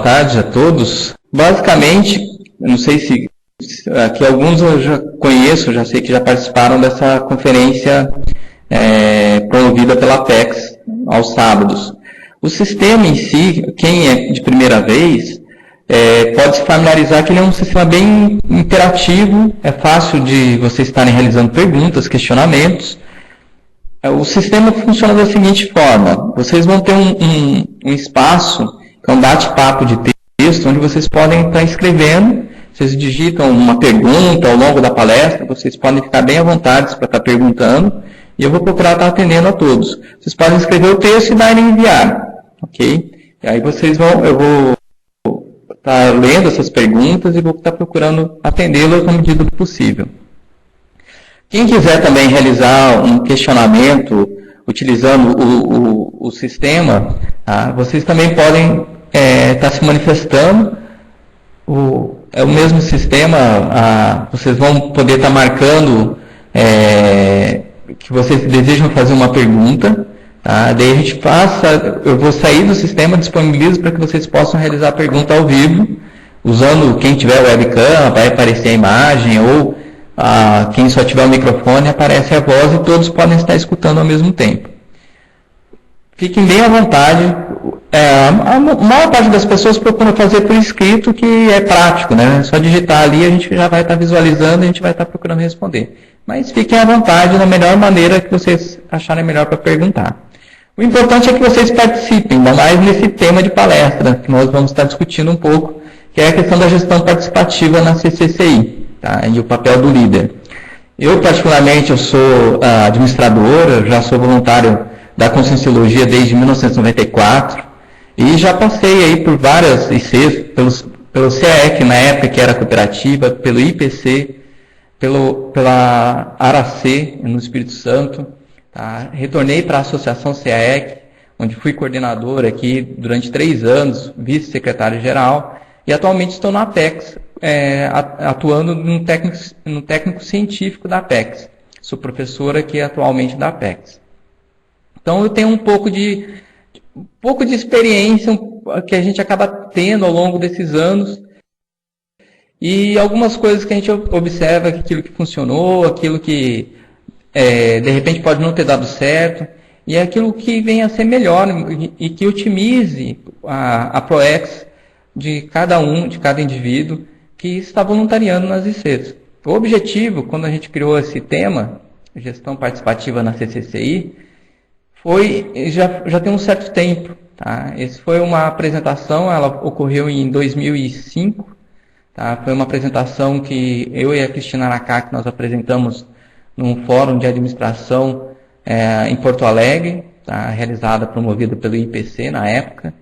tarde a todos. Basicamente, eu não sei se aqui alguns eu já conheço, já sei que já participaram dessa conferência promovida pela Apex aos sábados. O sistema em si, quem é de primeira vez, pode se familiarizar que ele é um sistema bem interativo, é fácil de vocês estarem realizando perguntas, questionamentos. O sistema funciona da seguinte forma: vocês vão ter um espaço, que é um bate-papo de texto, onde vocês podem estar escrevendo, vocês digitam uma pergunta ao longo da palestra, vocês podem ficar bem à vontade para estar perguntando, e eu vou procurar estar atendendo a todos. Vocês podem escrever o texto e dar em enviar, ok? E aí eu vou estar lendo essas perguntas e vou estar procurando atendê-las na medida do possível. Quem quiser também realizar um questionamento utilizando o sistema, vocês também podem estar se manifestando. É o mesmo sistema, vocês vão poder estar marcando que vocês desejam fazer uma pergunta. Daí a gente eu vou sair do sistema, disponibilizo para que vocês possam realizar a pergunta ao vivo, usando, quem tiver webcam, vai aparecer a imagem, ou quem só tiver o microfone, aparece a voz e todos podem estar escutando ao mesmo tempo. Fiquem bem à vontade. A maior parte das pessoas procura fazer por escrito, que é prático, né? Só digitar ali, a gente já vai estar visualizando e a gente vai estar procurando responder. Mas fiquem à vontade na melhor maneira que vocês acharem melhor para perguntar. O importante é que vocês participem, ainda mais nesse tema de palestra, que nós vamos estar discutindo um pouco, que é a questão da gestão participativa na CCCI, e o papel do líder. Eu, particularmente, eu sou administrador, eu já sou voluntário da Conscienciologia desde 1994, e já passei aí por várias ICs, pelo CAEC, na época que era cooperativa, pelo IPC, pela ARAC, no Espírito Santo. Retornei para a Associação CAEC, onde fui coordenador aqui durante 3 anos, vice-secretário-geral, e atualmente estou na Apex, atuando no técnico científico da Apex. Sou professor aqui atualmente da Apex. Então eu tenho um pouco de experiência que a gente acaba tendo ao longo desses anos, e algumas coisas que a gente observa, aquilo que funcionou, aquilo que de repente pode não ter dado certo, e é aquilo que vem a ser melhor e que otimize a ProEx de cada indivíduo que está voluntariando nas ICs. O objetivo, quando a gente criou esse tema, gestão participativa na CCCI, já tem um certo tempo. Essa foi uma apresentação, ela ocorreu em 2005, foi uma apresentação que eu e a Cristina Aracá, nós apresentamos num fórum de administração em Porto Alegre, realizada, promovida pelo IPC na época,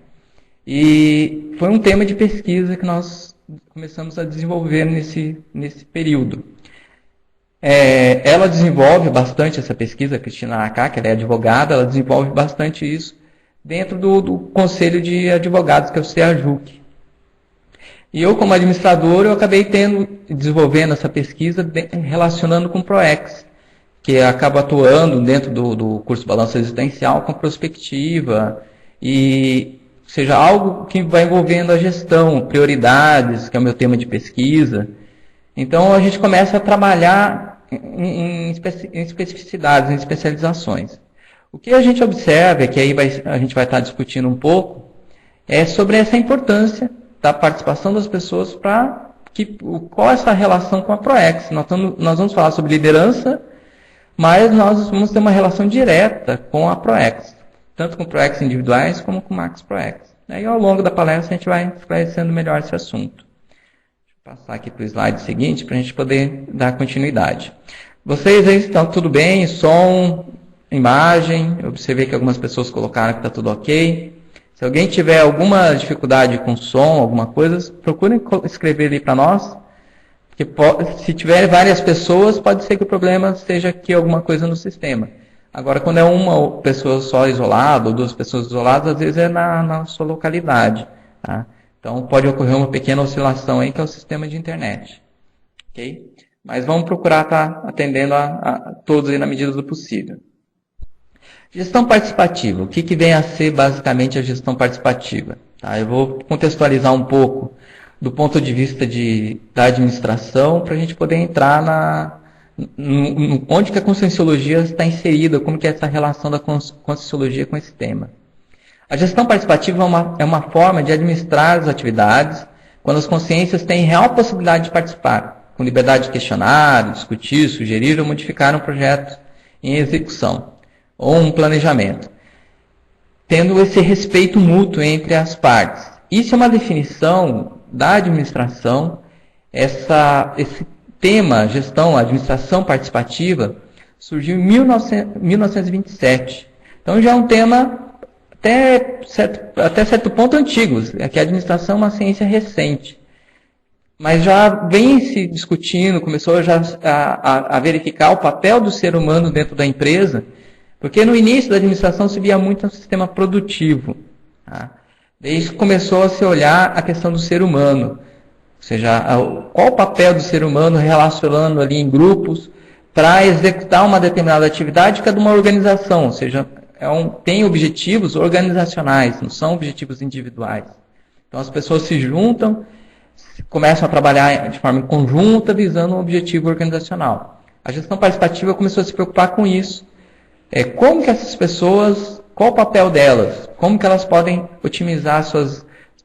e foi um tema de pesquisa que nós começamos a desenvolver nesse período. Ela desenvolve bastante essa pesquisa, a Cristina Aracá, que ela é advogada, ela desenvolve bastante isso dentro do Conselho de Advogados, que é o CEAJUC. E eu, como administrador, eu acabei desenvolvendo essa pesquisa relacionando com o ProEx, que acaba atuando dentro do curso Balanço Existencial com prospectiva, seja algo que vai envolvendo a gestão, prioridades, que é o meu tema de pesquisa. Então a gente começa a trabalhar em especificidades, em especializações. O que a gente observa, que aí a gente vai estar discutindo um pouco, é sobre essa importância da participação das pessoas qual é essa relação com a ProEx. Nós vamos falar sobre liderança, mas nós vamos ter uma relação direta com a ProEx, tanto com ProEx individuais como com Max ProEx. Aí ao longo da palestra a gente vai esclarecendo melhor esse assunto. Deixa eu passar aqui para o slide seguinte para a gente poder dar continuidade. Vocês aí estão tudo bem? Som, imagem, eu observei que algumas pessoas colocaram que está tudo ok. Se alguém tiver alguma dificuldade com som, alguma coisa, procurem escrever ali para nós. Porque se tiver várias pessoas, pode ser que o problema seja aqui alguma coisa no sistema. Agora, quando é uma pessoa só isolada, ou 2 pessoas isoladas, às vezes é na sua localidade. Então, pode ocorrer uma pequena oscilação aí, que é o sistema de internet. Ok? Mas vamos procurar estar atendendo a todos aí na medida do possível. Gestão participativa. O que vem a ser basicamente a gestão participativa? Tá? Eu vou contextualizar um pouco do ponto de vista da administração para a gente poder entrar onde que a conscienciologia está inserida, como que é essa relação da conscienciologia com esse tema. A gestão participativa é uma forma de administrar as atividades quando as consciências têm real possibilidade de participar, com liberdade de questionar, discutir, sugerir ou modificar um projeto em execução ou um planejamento, tendo esse respeito mútuo entre as partes. Isso é uma definição da administração. Esse tema, gestão, administração participativa, surgiu em 1927. Então já é um tema até certo ponto antigo, que a administração é uma ciência recente. Mas já vem se discutindo, começou já a verificar o papel do ser humano dentro da empresa, porque no início da administração se via muito um sistema produtivo. Tá? Daí começou a se olhar a questão do ser humano, ou seja, qual o papel do ser humano relacionando ali em grupos para executar uma determinada atividade que é de uma organização, ou seja, tem objetivos organizacionais, não são objetivos individuais. Então as pessoas se juntam, começam a trabalhar de forma conjunta, visando um objetivo organizacional. A gestão participativa começou a se preocupar com isso. Como que essas pessoas, qual o papel delas? Como que elas podem otimizar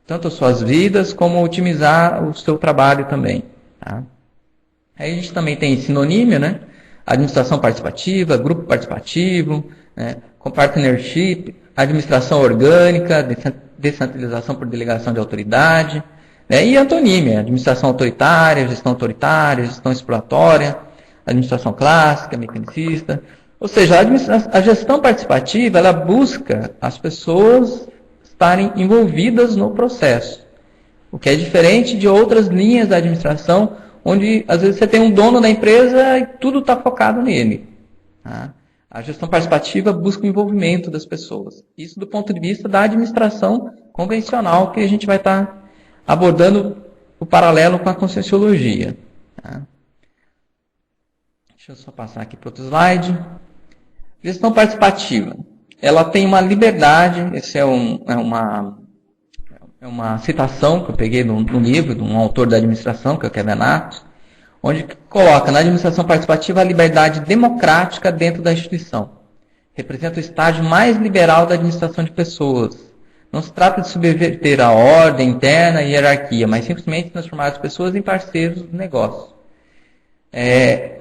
tanto as suas vidas, como otimizar o seu trabalho também. Tá? Aí a gente também tem sinonímio, né? Administração participativa, grupo participativo, né? Com partnership, administração orgânica, descentralização por delegação de autoridade, né? E antonímia, administração autoritária, gestão exploratória, administração clássica, mecanicista. Ou seja, a gestão participativa, ela busca as pessoas estarem envolvidas no processo, o que é diferente de outras linhas da administração, onde às vezes você tem um dono da empresa e tudo está focado nele. Tá? A gestão participativa busca o envolvimento das pessoas. Isso do ponto de vista da administração convencional, que a gente vai estar abordando o paralelo com a conscienciologia. Tá? Deixa eu só passar aqui para outro slide. Gestão participativa. Ela tem uma liberdade, essa é uma citação que eu peguei no livro de um autor da administração, que é o Kevin Nato, onde coloca na administração participativa a liberdade democrática dentro da instituição. Representa o estágio mais liberal da administração de pessoas. Não se trata de subverter a ordem interna e a hierarquia, mas simplesmente transformar as pessoas em parceiros do negócio.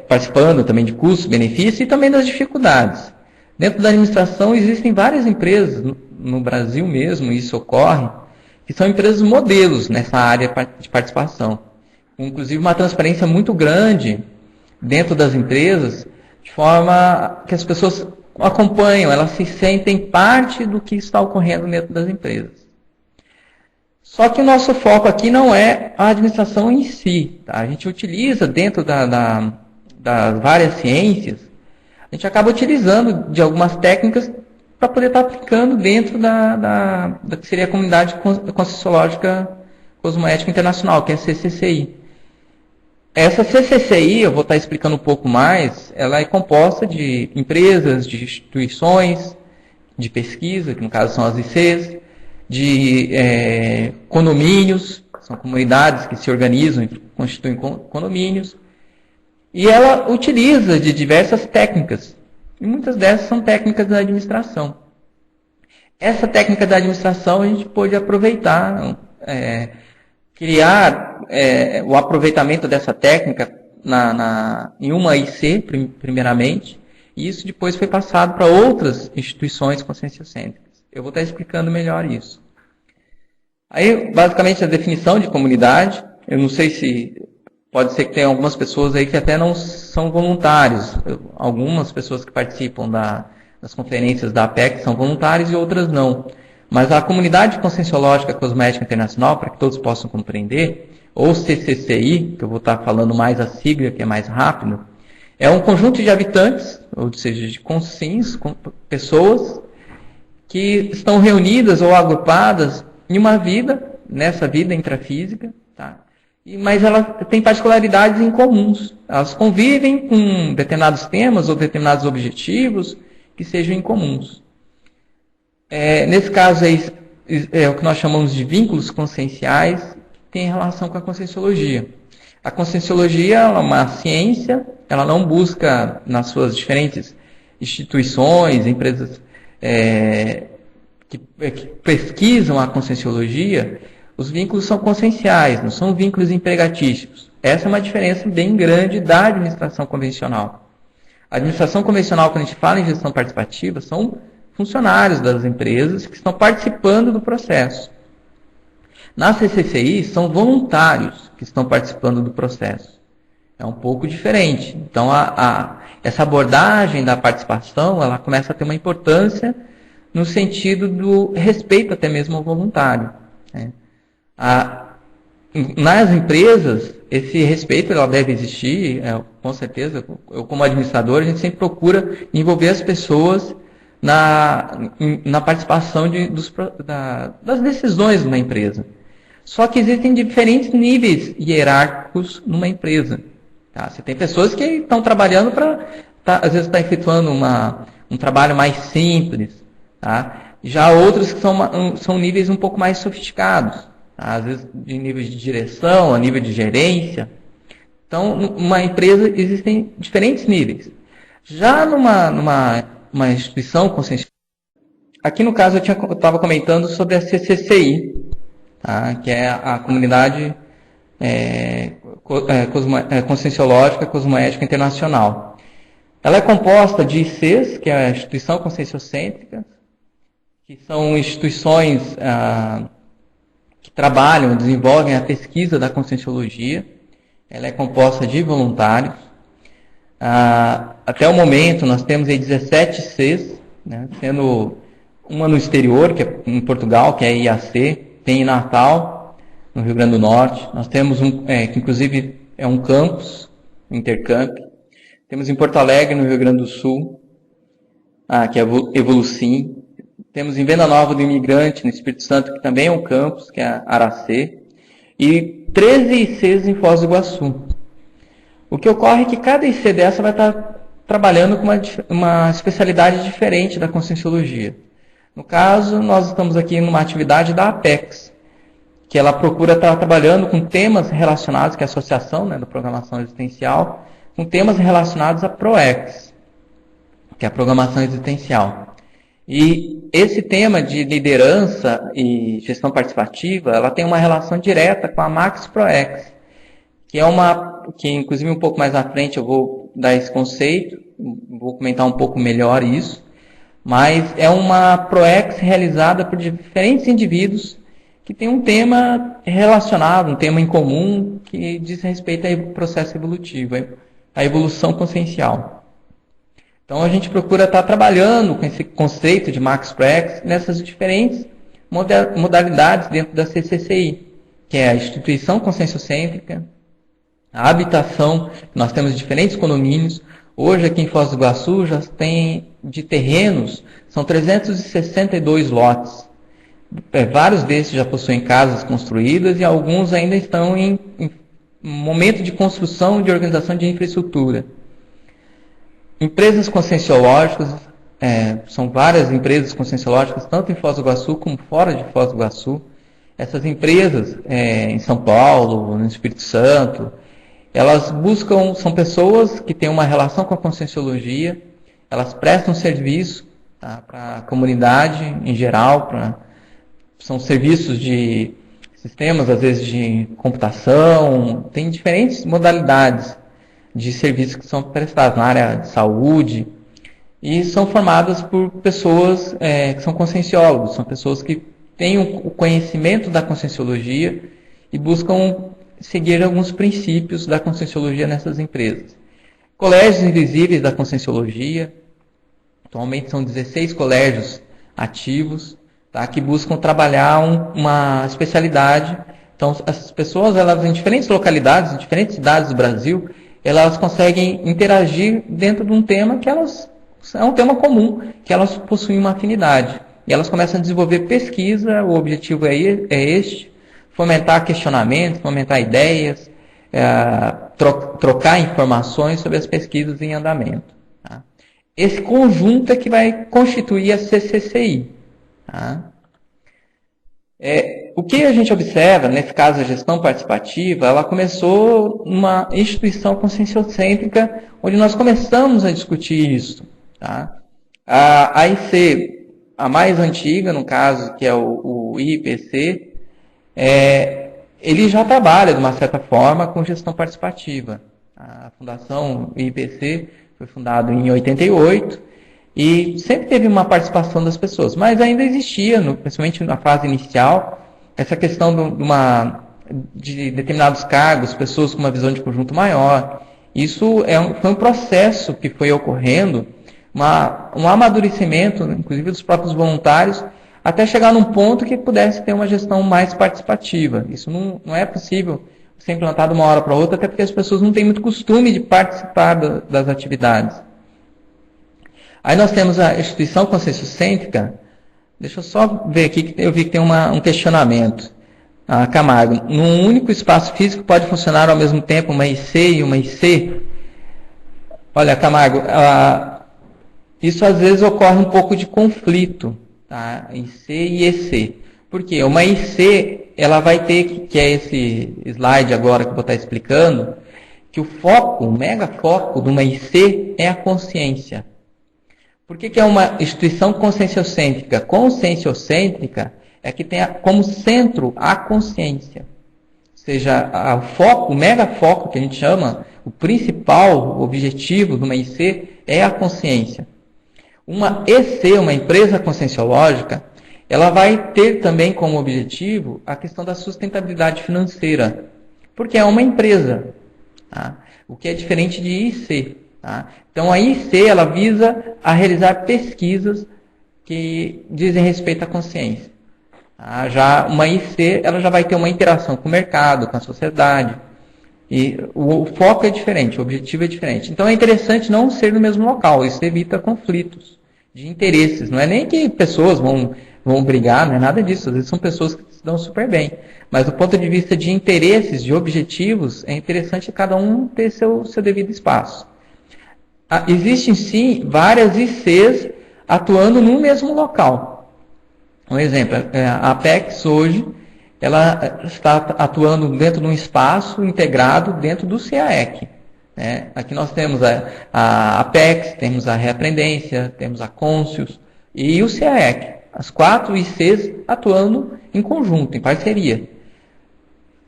Participando também de custos, benefícios e também das dificuldades. Dentro da administração existem várias empresas, no Brasil mesmo, isso ocorre, que são empresas modelos nessa área de participação. Inclusive uma transparência muito grande dentro das empresas, de forma que as pessoas acompanham, elas se sentem parte do que está ocorrendo dentro das empresas. Só que o nosso foco aqui não é a administração em si. Tá? A gente utiliza dentro das várias ciências, a gente acaba utilizando de algumas técnicas para poder estar aplicando dentro da que seria a comunidade conscienciológica cosmoética internacional, que é a CCCI. Essa CCCI, eu vou estar explicando um pouco mais, ela é composta de empresas, de instituições de pesquisa, que no caso são as ICs, de condomínios, são comunidades que se organizam e constituem condomínios, e ela utiliza de diversas técnicas, e muitas dessas são técnicas da administração. Essa técnica da administração a gente pode aproveitar, criar o aproveitamento dessa técnica em uma IC, primeiramente, e isso depois foi passado para outras instituições conscienciocêntricas. Eu vou estar explicando melhor isso. Aí, basicamente, a definição de comunidade, eu não sei se... Pode ser que tenha algumas pessoas aí que até não são voluntários. Algumas pessoas que participam das conferências da APEC são voluntários e outras não. Mas a Comunidade Conscienciológica Cosmoética Internacional, para que todos possam compreender, ou CCCI, que eu vou estar falando mais a sigla, que é mais rápido, é um conjunto de habitantes, ou seja, de consciências, pessoas que estão reunidas ou agrupadas em uma vida, nessa vida intrafísica, tá? Mas elas têm particularidades em comuns. Elas convivem com determinados temas ou determinados objetivos que sejam incomuns. Nesse caso aí, é o que nós chamamos de vínculos conscienciais, que tem relação com a conscienciologia. A conscienciologia é uma ciência, ela não busca nas suas diferentes instituições, empresas que pesquisam a conscienciologia, os vínculos são conscienciais, não são vínculos empregatícios. Essa é uma diferença bem grande da administração convencional. A administração convencional, quando a gente fala em gestão participativa, são funcionários das empresas que estão participando do processo. Na CCCI, são voluntários que estão participando do processo. É um pouco diferente. Então, essa abordagem da participação, ela começa a ter uma importância no sentido do respeito até mesmo ao voluntário. Né? Nas empresas, esse respeito ela deve existir, com certeza. Eu, como administrador, a gente sempre procura envolver as pessoas na participação das decisões de uma empresa. Só que existem diferentes níveis hierárquicos numa empresa. Tá? Você tem pessoas que estão trabalhando às vezes está efetuando um trabalho mais simples. Tá? Já outros que são níveis um pouco mais sofisticados. Tá? Às vezes de nível de direção, a nível de gerência. Então, numa empresa existem diferentes níveis. Já numa instituição consciencial, aqui no caso eu estava comentando sobre a CCCI, tá? Que é a Comunidade Conscienciológica Cosmoética Internacional. Ela é composta de ICs, que é a Instituição Conscienciocêntrica, que são instituições que trabalham, desenvolvem a pesquisa da conscienciologia. Ela é composta de voluntários. Até o momento, nós temos aí 17 ICs, né, sendo uma no exterior, que é em Portugal, que é a IAC, tem em Natal, no Rio Grande do Norte. Nós temos que inclusive é um campus, um intercamp. Temos em Porto Alegre, no Rio Grande do Sul, que é Evolucim. Temos em Venda Nova do Imigrante, no Espírito Santo, que também é um campus, que é a Aracê. E 13 ICs em Foz do Iguaçu. O que ocorre é que cada IC dessa vai estar trabalhando com uma especialidade diferente da conscienciologia. No caso, nós estamos aqui numa atividade da Apex, que ela procura estar trabalhando com temas relacionados, que é a Associação, né, da Programação Existencial, com temas relacionados à PROEX, que é a Programação Existencial. E esse tema de liderança e gestão participativa, ela tem uma relação direta com a Max PROEX, que inclusive um pouco mais à frente eu vou dar esse conceito, vou comentar um pouco melhor isso, mas é uma PROEX realizada por diferentes indivíduos que tem um tema relacionado, um tema em comum, que diz respeito ao processo evolutivo, a evolução consciencial. Então a gente procura estar trabalhando com esse conceito de Max PROEX nessas diferentes modalidades dentro da CCCI, que é a Instituição Conscienciocêntrica, a habitação, nós temos diferentes condomínios. Hoje aqui em Foz do Iguaçu já tem de terrenos, são 362 lotes. Vários desses já possuem casas construídas e alguns ainda estão em momento de construção e de organização de infraestrutura. Empresas conscienciológicas, são várias empresas conscienciológicas, tanto em Foz do Iguaçu como fora de Foz do Iguaçu. Essas empresas, em São Paulo, no Espírito Santo, elas buscam, são pessoas que têm uma relação com a conscienciologia, elas prestam serviço, tá, para a comunidade em geral, são serviços de sistemas, às vezes de computação, tem diferentes modalidades de serviços que são prestados na área de saúde, e são formadas por pessoas que são conscienciólogos, são pessoas que têm o conhecimento da conscienciologia e buscam seguir alguns princípios da conscienciologia nessas empresas. Colégios invisíveis da conscienciologia, atualmente são 16 colégios ativos, tá, que buscam trabalhar uma especialidade. Então, as pessoas, elas em diferentes localidades, em diferentes cidades do Brasil, elas conseguem interagir dentro de um tema que é um tema comum, que elas possuem uma afinidade. E elas começam a desenvolver pesquisa, o objetivo é este, fomentar questionamentos, fomentar ideias, trocar informações sobre as pesquisas em andamento. Tá? Esse conjunto é que vai constituir a CCCI. Tá? O que a gente observa, nesse caso a gestão participativa, ela começou uma instituição conscienciocêntrica, onde nós começamos a discutir isso. Tá? A IC, a mais antiga, no caso, que é o IPC, ele já trabalha, de uma certa forma, com gestão participativa. A Fundação IPC foi fundada em 88 e sempre teve uma participação das pessoas, mas ainda existia, principalmente na fase inicial, essa questão de determinados cargos, pessoas com uma visão de conjunto maior. Isso foi um processo que foi ocorrendo, um amadurecimento, inclusive dos próprios voluntários, até chegar num ponto que pudesse ter uma gestão mais participativa. Isso não é possível ser implantado de uma hora para outra, até porque as pessoas não têm muito costume de participar das atividades. Aí nós temos a instituição conscienciocêntrica. Deixa eu só ver aqui, que eu vi que tem um questionamento. Camargo, num único espaço físico pode funcionar ao mesmo tempo uma IC e uma IC? Olha, Camargo, isso às vezes ocorre um pouco de conflito, tá? IC e EC. Por quê? Uma IC, ela vai ter, que é esse slide agora que eu vou estar explicando, que o mega foco de uma IC é a consciência. Por que é uma instituição conscienciocêntrica? Conscienciocêntrica é que tem como centro a consciência. Ou seja, o mega foco que a gente chama, o principal objetivo de uma IC é a consciência. Uma EC, uma empresa conscienciológica, ela vai ter também como objetivo a questão da sustentabilidade financeira, porque é uma empresa, tá? O que é diferente de IC. Tá? Então a IC ela visa a realizar pesquisas que dizem respeito à consciência. Tá? Já uma IC ela já vai ter uma interação com o mercado, com a sociedade. E o foco é diferente, o objetivo é diferente. Então é interessante não ser no mesmo local, isso evita conflitos de interesses. Não é nem que pessoas vão brigar, não é nada disso. Às vezes são pessoas que se dão super bem. Mas do ponto de vista de interesses, de objetivos, é interessante cada um ter seu devido espaço. Existem sim várias ICs atuando no mesmo local. Um exemplo, a Apex hoje ela está atuando dentro de um espaço integrado dentro do CAEC. Né? Aqui nós temos a Apex, temos a Reaprendência, temos a Conscius e o CAEC. As 4 ICs atuando em conjunto, em parceria.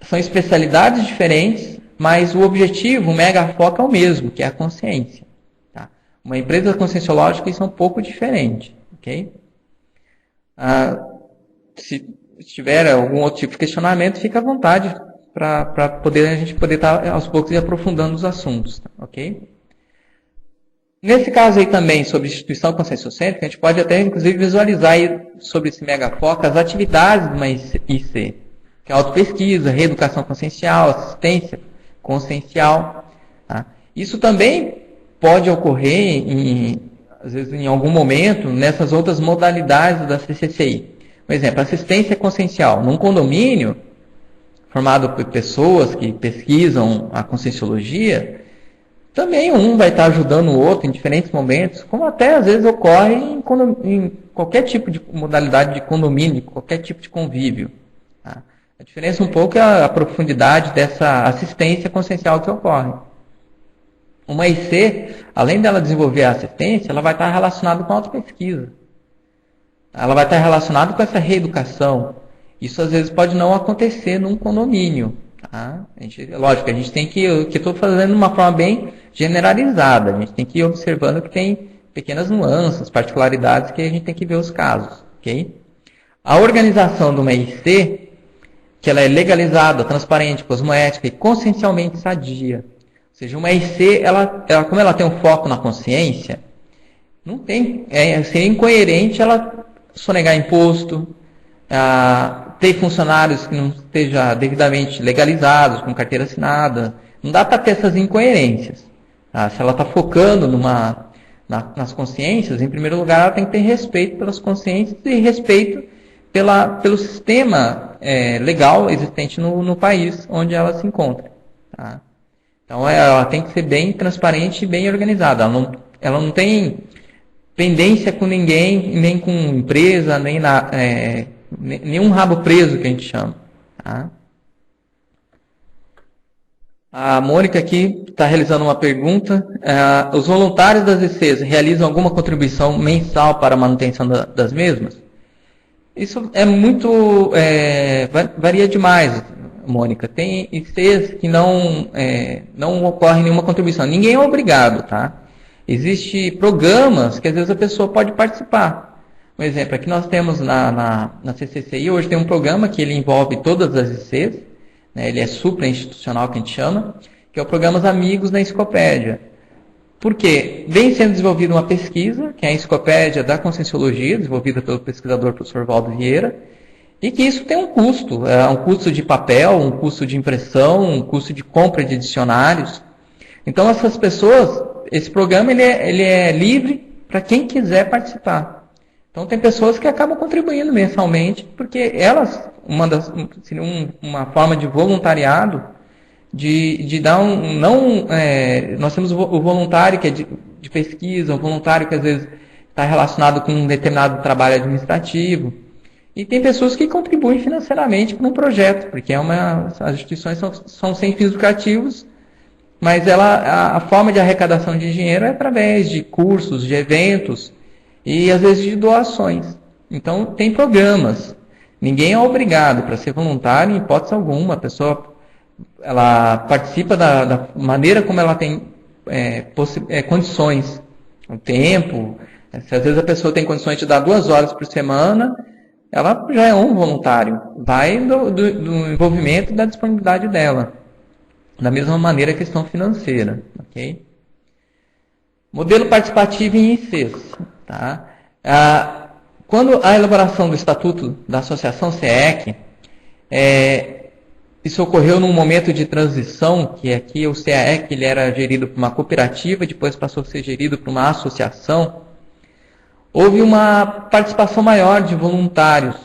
São especialidades diferentes, mas o objetivo, o mega foco é o mesmo, que é a consciência. Tá? Uma empresa conscienciológica isso é um pouco diferente. Okay? Se tiver algum outro tipo de questionamento, fica à vontade para a gente poder estar aos poucos aprofundando os assuntos. Tá? Ok? Nesse caso aí também, sobre instituição conscienciocêntrica, a gente pode até, inclusive, visualizar aí, sobre esse megafoco as atividades de uma IC, que é autopesquisa, reeducação consciencial, assistência consciencial. Tá? Isso também pode ocorrer, às vezes, em algum momento, nessas outras modalidades da CCCI. Por exemplo, assistência consciencial. Num condomínio, formado por pessoas que pesquisam a conscienciologia, também um vai estar ajudando o outro em diferentes momentos, como até às vezes ocorre em qualquer tipo de modalidade de condomínio, qualquer tipo de convívio. Tá? A diferença um pouco é a profundidade dessa assistência consciencial que ocorre. Uma IC, além dela desenvolver a assistência, ela vai estar relacionada com a autopesquisa. Ela vai estar relacionada com essa reeducação. Isso às vezes pode não acontecer num condomínio. Tá? Lógico, a gente tem que estou fazendo de uma forma bem generalizada. A gente tem que ir observando que tem pequenas nuances, particularidades que a gente tem que ver os casos. Okay? A organização de uma IC, que ela é legalizada, transparente, cosmoética e consciencialmente sadia. Ou seja, uma IC, como ela tem um foco na consciência, não tem, seria incoerente ela sonegar imposto, ter funcionários que não estejam devidamente legalizados, com carteira assinada. Não dá para ter essas incoerências. Tá? Se ela está focando nas consciências, em primeiro lugar, ela tem que ter respeito pelas consciências e respeito pelo sistema legal existente no país onde ela se encontra. Tá? Então, ela tem que ser bem transparente e bem organizada. Ela não tem pendência com ninguém, nem com empresa, nem Nenhum rabo preso, que a gente chama. Tá? A Mônica aqui está realizando uma pergunta. Os voluntários das ECs realizam alguma contribuição mensal para a manutenção das mesmas? Isso é muito... varia demais, Mônica. Tem ICs que não ocorre nenhuma contribuição. Ninguém é obrigado, tá? Existem programas que às vezes a pessoa pode participar. Um exemplo, aqui nós temos na CCCI, hoje tem um programa que ele envolve todas as ICs, né? Ele é supra-institucional, que a gente chama, que é o Programas Amigos da Enciclopédia. Por quê? Vem sendo desenvolvida uma pesquisa, que é a Enciclopédia da Conscienciologia, desenvolvida pelo pesquisador professor Valdo Vieira, e que isso tem um custo. É um custo de papel, um custo de impressão, um custo de compra de dicionários. Então, essas pessoas, esse programa ele é livre para quem quiser participar. Então, tem pessoas que acabam contribuindo mensalmente, porque elas, seria uma forma de voluntariado, de dar nós temos o voluntário que é de pesquisa, o voluntário que às vezes está relacionado com um determinado trabalho administrativo, e tem pessoas que contribuem financeiramente para um projeto, porque as instituições são sem fins lucrativos, mas a forma de arrecadação de dinheiro é através de cursos, de eventos e às vezes de doações. Então tem programas. Ninguém é obrigado para ser voluntário em hipótese alguma. A pessoa ela participa da maneira como ela tem condições, o tempo. Se às vezes a pessoa tem condições de dar 2 horas por semana, ela já é um voluntário. Vai do envolvimento e da disponibilidade dela. Da mesma maneira a questão financeira. Okay? Modelo participativo em ICs. Tá? Quando a elaboração do Estatuto da Associação CEEC, isso ocorreu num momento de transição, que aqui o CEEC ele era gerido por uma cooperativa, depois passou a ser gerido por uma associação. Houve uma participação maior de voluntários,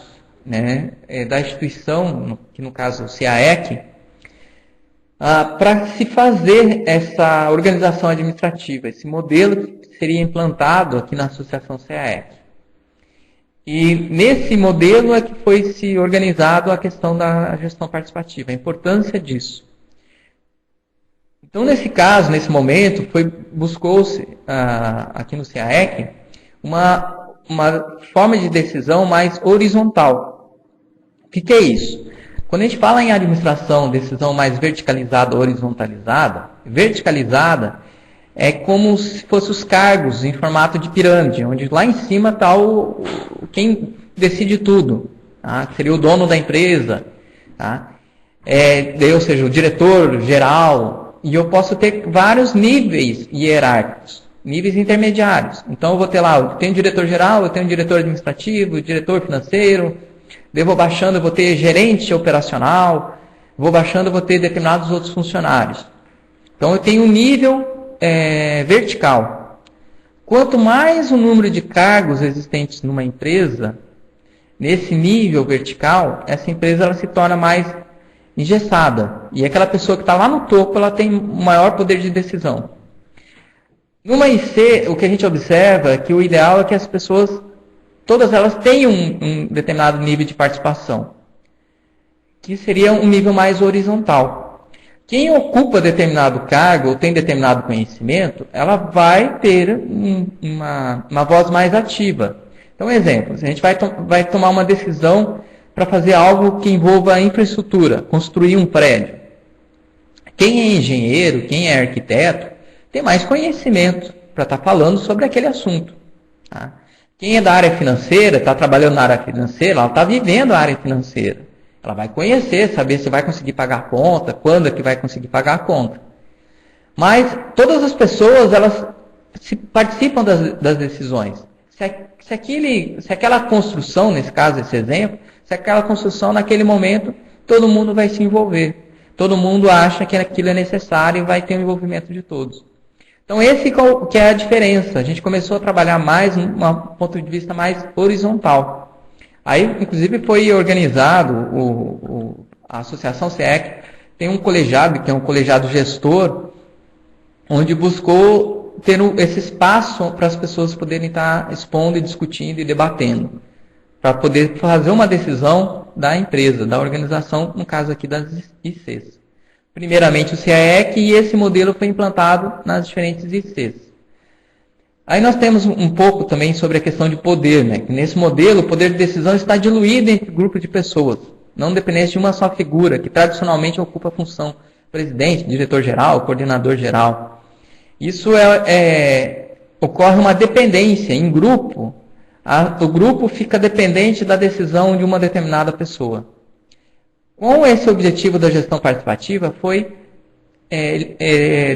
né, da instituição, que no caso o CAEC, para se fazer essa organização administrativa. Esse modelo seria implantado aqui na Associação CAEC. E nesse modelo é que foi se organizado a questão da gestão participativa, a importância disso. Então, nesse caso, nesse momento, buscou-se aqui no CAEC uma forma de decisão mais horizontal. O que é isso? Quando a gente fala em administração, decisão mais verticalizada, horizontalizada, verticalizada é como se fossem os cargos em formato de pirâmide, onde lá em cima está quem decide tudo, tá? Que seria o dono da empresa, tá? Ou seja, o diretor geral, e eu posso ter vários níveis hierárquicos, níveis intermediários. Então eu vou ter lá, eu tenho um diretor geral, eu tenho um diretor administrativo, diretor financeiro, eu vou baixando, eu vou ter gerente operacional, vou baixando, eu vou ter determinados outros funcionários. Então eu tenho um nível vertical. Quanto mais o número de cargos existentes numa empresa, nesse nível vertical, essa empresa ela se torna mais engessada. E aquela pessoa que está lá no topo, ela tem maior poder de decisão. Numa IC, o que a gente observa é que o ideal é que as pessoas, todas elas tenham um determinado nível de participação, que seria um nível mais horizontal. Quem ocupa determinado cargo ou tem determinado conhecimento, ela vai ter uma voz mais ativa. Então, exemplo, a gente vai tomar uma decisão para fazer algo que envolva a infraestrutura, construir um prédio. Quem é engenheiro, quem é arquiteto, tem mais conhecimento para estar falando sobre aquele assunto. Tá? Quem é da área financeira, está trabalhando na área financeira, ela está vivendo a área financeira. Ela vai conhecer, saber se vai conseguir pagar a conta, quando é que vai conseguir pagar a conta. Mas todas as pessoas, elas participam das decisões. Se aquela construção, nesse caso, esse exemplo, se aquela construção, naquele momento, todo mundo vai se envolver. Todo mundo acha que aquilo é necessário e vai ter o envolvimento de todos. Então, esse que é a diferença. A gente começou a trabalhar mais, um ponto de vista mais horizontal. Aí, inclusive, foi organizado, a Associação CEEC tem um colegiado, que é um colegiado gestor, onde buscou ter esse espaço para as pessoas poderem estar expondo, e discutindo e debatendo. para poder fazer uma decisão da empresa, da organização, no caso aqui das ICs. Primeiramente o CAEC, e esse modelo foi implantado nas diferentes ICs. Aí nós temos um pouco também sobre a questão de poder, né? Que nesse modelo o poder de decisão está diluído entre grupos de pessoas, não dependente de uma só figura, que tradicionalmente ocupa a função presidente, diretor-geral, coordenador-geral. Isso ocorre uma dependência em grupo. O grupo fica dependente da decisão de uma determinada pessoa. Com esse objetivo da gestão participativa foi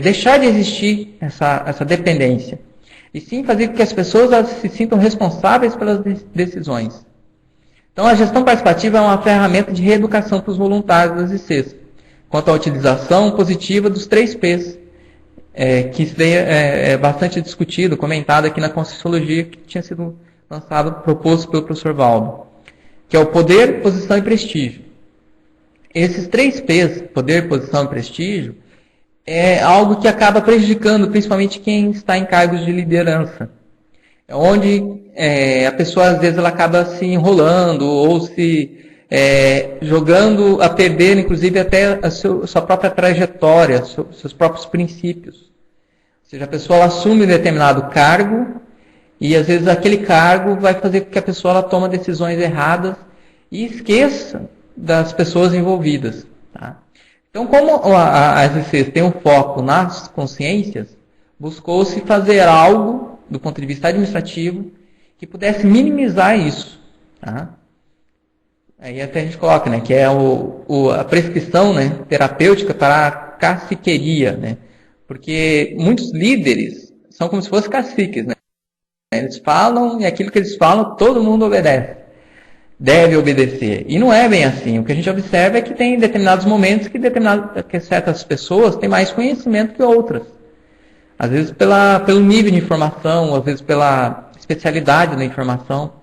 deixar de existir essa dependência. E sim fazer com que as pessoas se sintam responsáveis pelas decisões. Então a gestão participativa é uma ferramenta de reeducação para os voluntários das ICs, quanto à utilização positiva dos 3 P's, que isso daí é bastante discutido, comentado aqui na Conscienciologia, que tinha sido lançado, proposto pelo professor Valdo, que é o poder, posição e prestígio. Esses 3 P's, poder, posição e prestígio, é algo que acaba prejudicando principalmente quem está em cargos de liderança, onde a pessoa às vezes ela acaba se enrolando ou se jogando a perder, inclusive até a sua própria trajetória, seus próprios princípios. Ou seja, a pessoa ela assume um determinado cargo e às vezes aquele cargo vai fazer com que a pessoa ela tome decisões erradas e esqueça das pessoas envolvidas. Tá? Então, como as ICs têm um foco nas consciências, buscou-se fazer algo, do ponto de vista administrativo, que pudesse minimizar isso. Tá? Aí até a gente coloca, né, que é a prescrição, né, terapêutica para a caciqueria. Né? Porque muitos líderes são como se fossem caciques. Né? Eles falam e aquilo que eles falam todo mundo obedece. Deve obedecer. E não é bem assim. O que a gente observa é que tem determinados momentos que certas pessoas têm mais conhecimento que outras. Às vezes pelo nível de informação, às vezes pela especialidade da informação.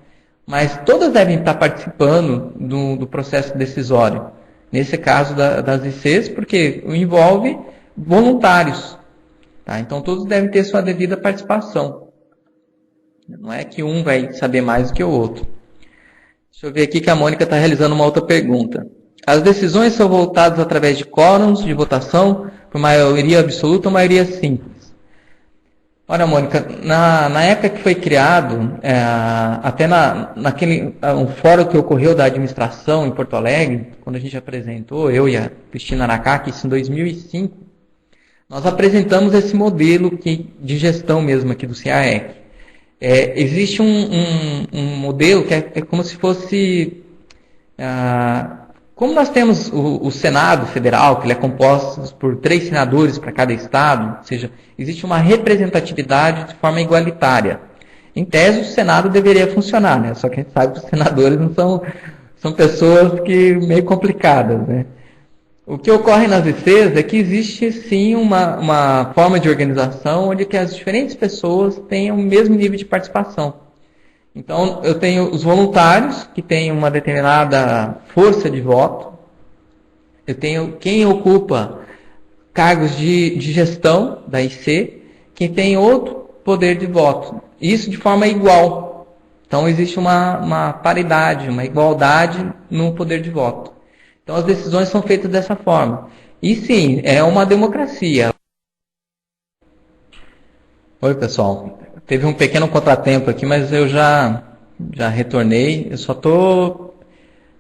Mas todas devem estar participando do processo decisório. Nesse caso das ICs, porque envolve voluntários. Tá? Então todos devem ter sua devida participação. Não é que um vai saber mais do que o outro. Deixa eu ver aqui que a Mônica está realizando uma outra pergunta. As decisões são voltadas através de quórums de votação, por maioria absoluta ou maioria simples? Olha, Mônica, na época que foi criado, até naquele um fórum que ocorreu da administração em Porto Alegre, quando a gente apresentou, eu e a Cristina Aracaki, isso em 2005, nós apresentamos esse modelo de gestão mesmo aqui do CAEC. Existe um modelo que é como se fosse... como nós temos o Senado Federal, que ele é composto por 3 senadores para cada estado, ou seja, existe uma representatividade de forma igualitária. Em tese, o Senado deveria funcionar, né? Só que a gente sabe que os senadores não são pessoas meio complicadas, né? O que ocorre nas ICs é que existe sim uma forma de organização onde que as diferentes pessoas tenham o mesmo nível de participação. Então, eu tenho os voluntários, que têm uma determinada força de voto. Eu tenho quem ocupa cargos de gestão da IC, que tem outro poder de voto. Isso de forma igual. Então, existe uma paridade, uma igualdade no poder de voto. Então, as decisões são feitas dessa forma. E sim, é uma democracia. Oi, pessoal. Teve um pequeno contratempo aqui, mas eu já retornei. Eu só estou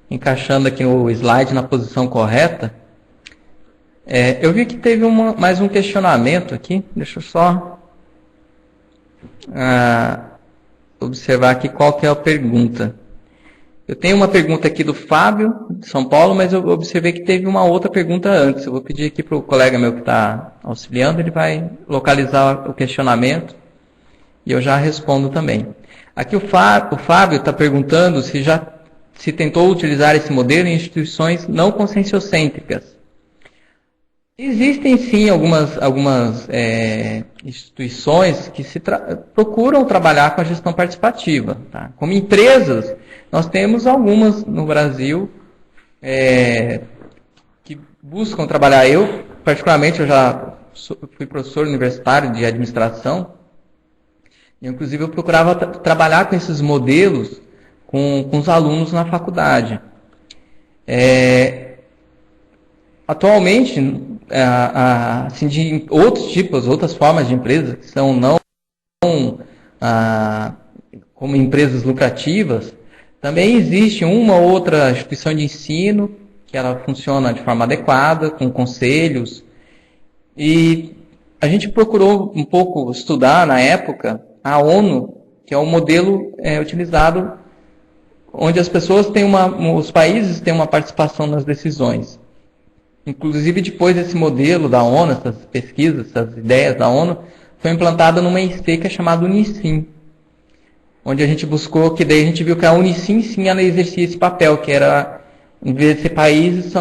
encaixando aqui o slide na posição correta. Eu vi que teve mais um questionamento aqui. Deixa eu só observar aqui qual que é a pergunta. Eu tenho uma pergunta aqui do Fábio, de São Paulo, mas eu observei que teve uma outra pergunta antes. Eu vou pedir aqui para o colega meu que está auxiliando, ele vai localizar o questionamento e eu já respondo também. Aqui o Fábio está perguntando se tentou utilizar esse modelo em instituições não conscienciocêntricas. Existem sim algumas instituições que procuram trabalhar com a gestão participativa. Tá? Como empresas, nós temos algumas no Brasil que buscam trabalhar. Eu, particularmente, eu já fui professor universitário de administração. E, inclusive, eu procurava trabalhar com esses modelos com os alunos na faculdade. Atualmente, assim, de outros tipos, outras formas de empresas, que são não como empresas lucrativas, também existe uma ou outra instituição de ensino que ela funciona de forma adequada, com conselhos, e a gente procurou um pouco estudar, na época, a ONU, que é o modelo utilizado onde as pessoas têm os países têm uma participação nas decisões. Inclusive, depois desse modelo da ONU, essas pesquisas, essas ideias da ONU, foi implantada numa IC que é chamada Unicim, onde a gente buscou, que daí a gente viu que a Unicim, sim, ela exercia esse papel, que era, em vez de ser países,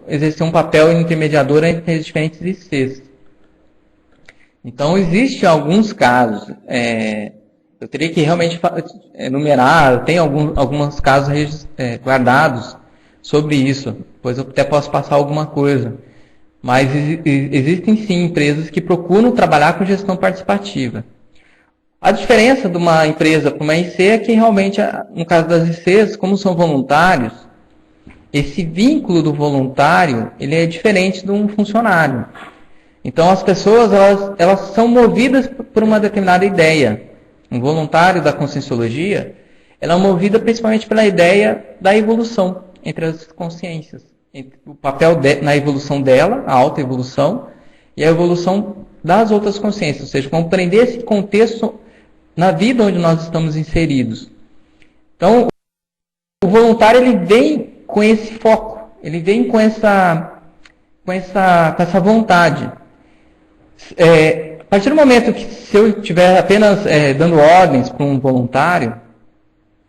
exercer um papel intermediador entre as diferentes ICs. Então, existem alguns casos, eu teria que realmente enumerar, eu tenho alguns casos guardados sobre isso, depois eu até posso passar alguma coisa. Mas existem sim empresas que procuram trabalhar com gestão participativa. A diferença de uma empresa para uma IC é que realmente, no caso das ICs, como são voluntários, esse vínculo do voluntário ele é diferente de um funcionário. Então as pessoas elas são movidas por uma determinada ideia. Um voluntário da Conscienciologia, ela é movida principalmente pela ideia da evolução entre as consciências. O papel na evolução dela, a autoevolução, e a evolução das outras consciências. Ou seja, compreender esse contexto na vida onde nós estamos inseridos. Então, o voluntário ele vem com esse foco, ele vem com essa vontade. A partir do momento que, se eu estiver apenas dando ordens para um voluntário,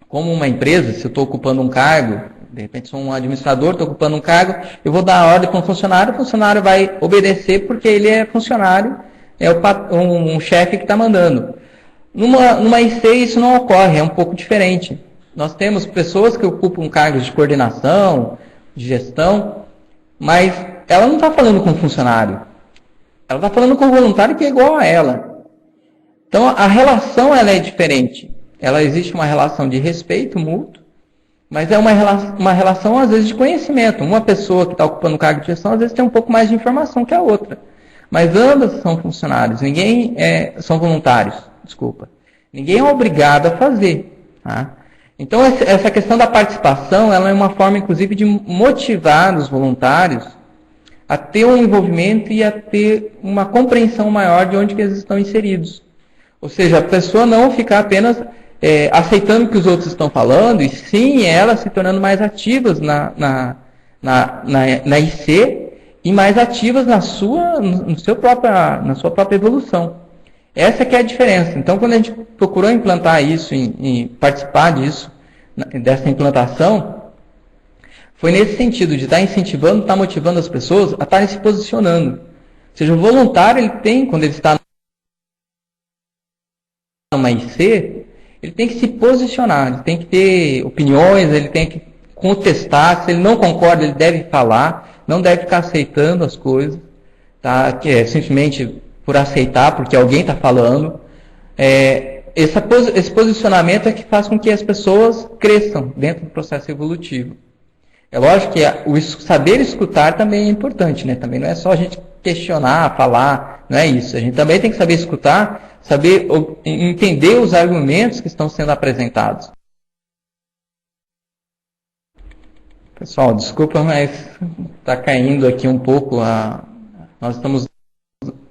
como uma empresa, se eu estou ocupando um cargo, de repente sou um administrador, estou ocupando um cargo, eu vou dar ordem para um funcionário, o funcionário vai obedecer porque ele é funcionário, é um chefe que está mandando. Numa IC isso não ocorre, é um pouco diferente. Nós temos pessoas que ocupam cargos de coordenação, de gestão, mas ela não está falando com o funcionário. Ela está falando com o voluntário que é igual a ela. Então, a relação ela é diferente. Existe uma relação de respeito mútuo, mas é uma relação, às vezes, de conhecimento. Uma pessoa que está ocupando o cargo de gestão, às vezes, tem um pouco mais de informação que a outra. Mas ambas são funcionários, são voluntários, desculpa. Ninguém é obrigado a fazer. Tá? Então, essa questão da participação, ela é uma forma, inclusive, de motivar os voluntários a ter um envolvimento e a ter uma compreensão maior de onde que eles estão inseridos. Ou seja, a pessoa não ficar apenas aceitando o que os outros estão falando, e sim ela se tornando mais ativas na IC e mais ativas na sua própria evolução. Essa que é a diferença. Então, quando a gente procurou implantar isso, e participar disso, dessa implantação, foi nesse sentido de estar incentivando, estar motivando as pessoas a estarem se posicionando. Ou seja, o voluntário, ele tem, quando ele está numa IC, ele tem que se posicionar, ele tem que ter opiniões, ele tem que contestar, se ele não concorda, ele deve falar, não deve ficar aceitando as coisas, tá? Que é simplesmente por aceitar, porque alguém está falando. Esse posicionamento é que faz com que as pessoas cresçam dentro do processo evolutivo. É lógico que o saber escutar também é importante, né? Também não é só a gente questionar, falar, não é isso. A gente também tem que saber escutar, saber entender os argumentos que estão sendo apresentados. Pessoal, desculpa, mas está caindo aqui um pouco. Nós estamos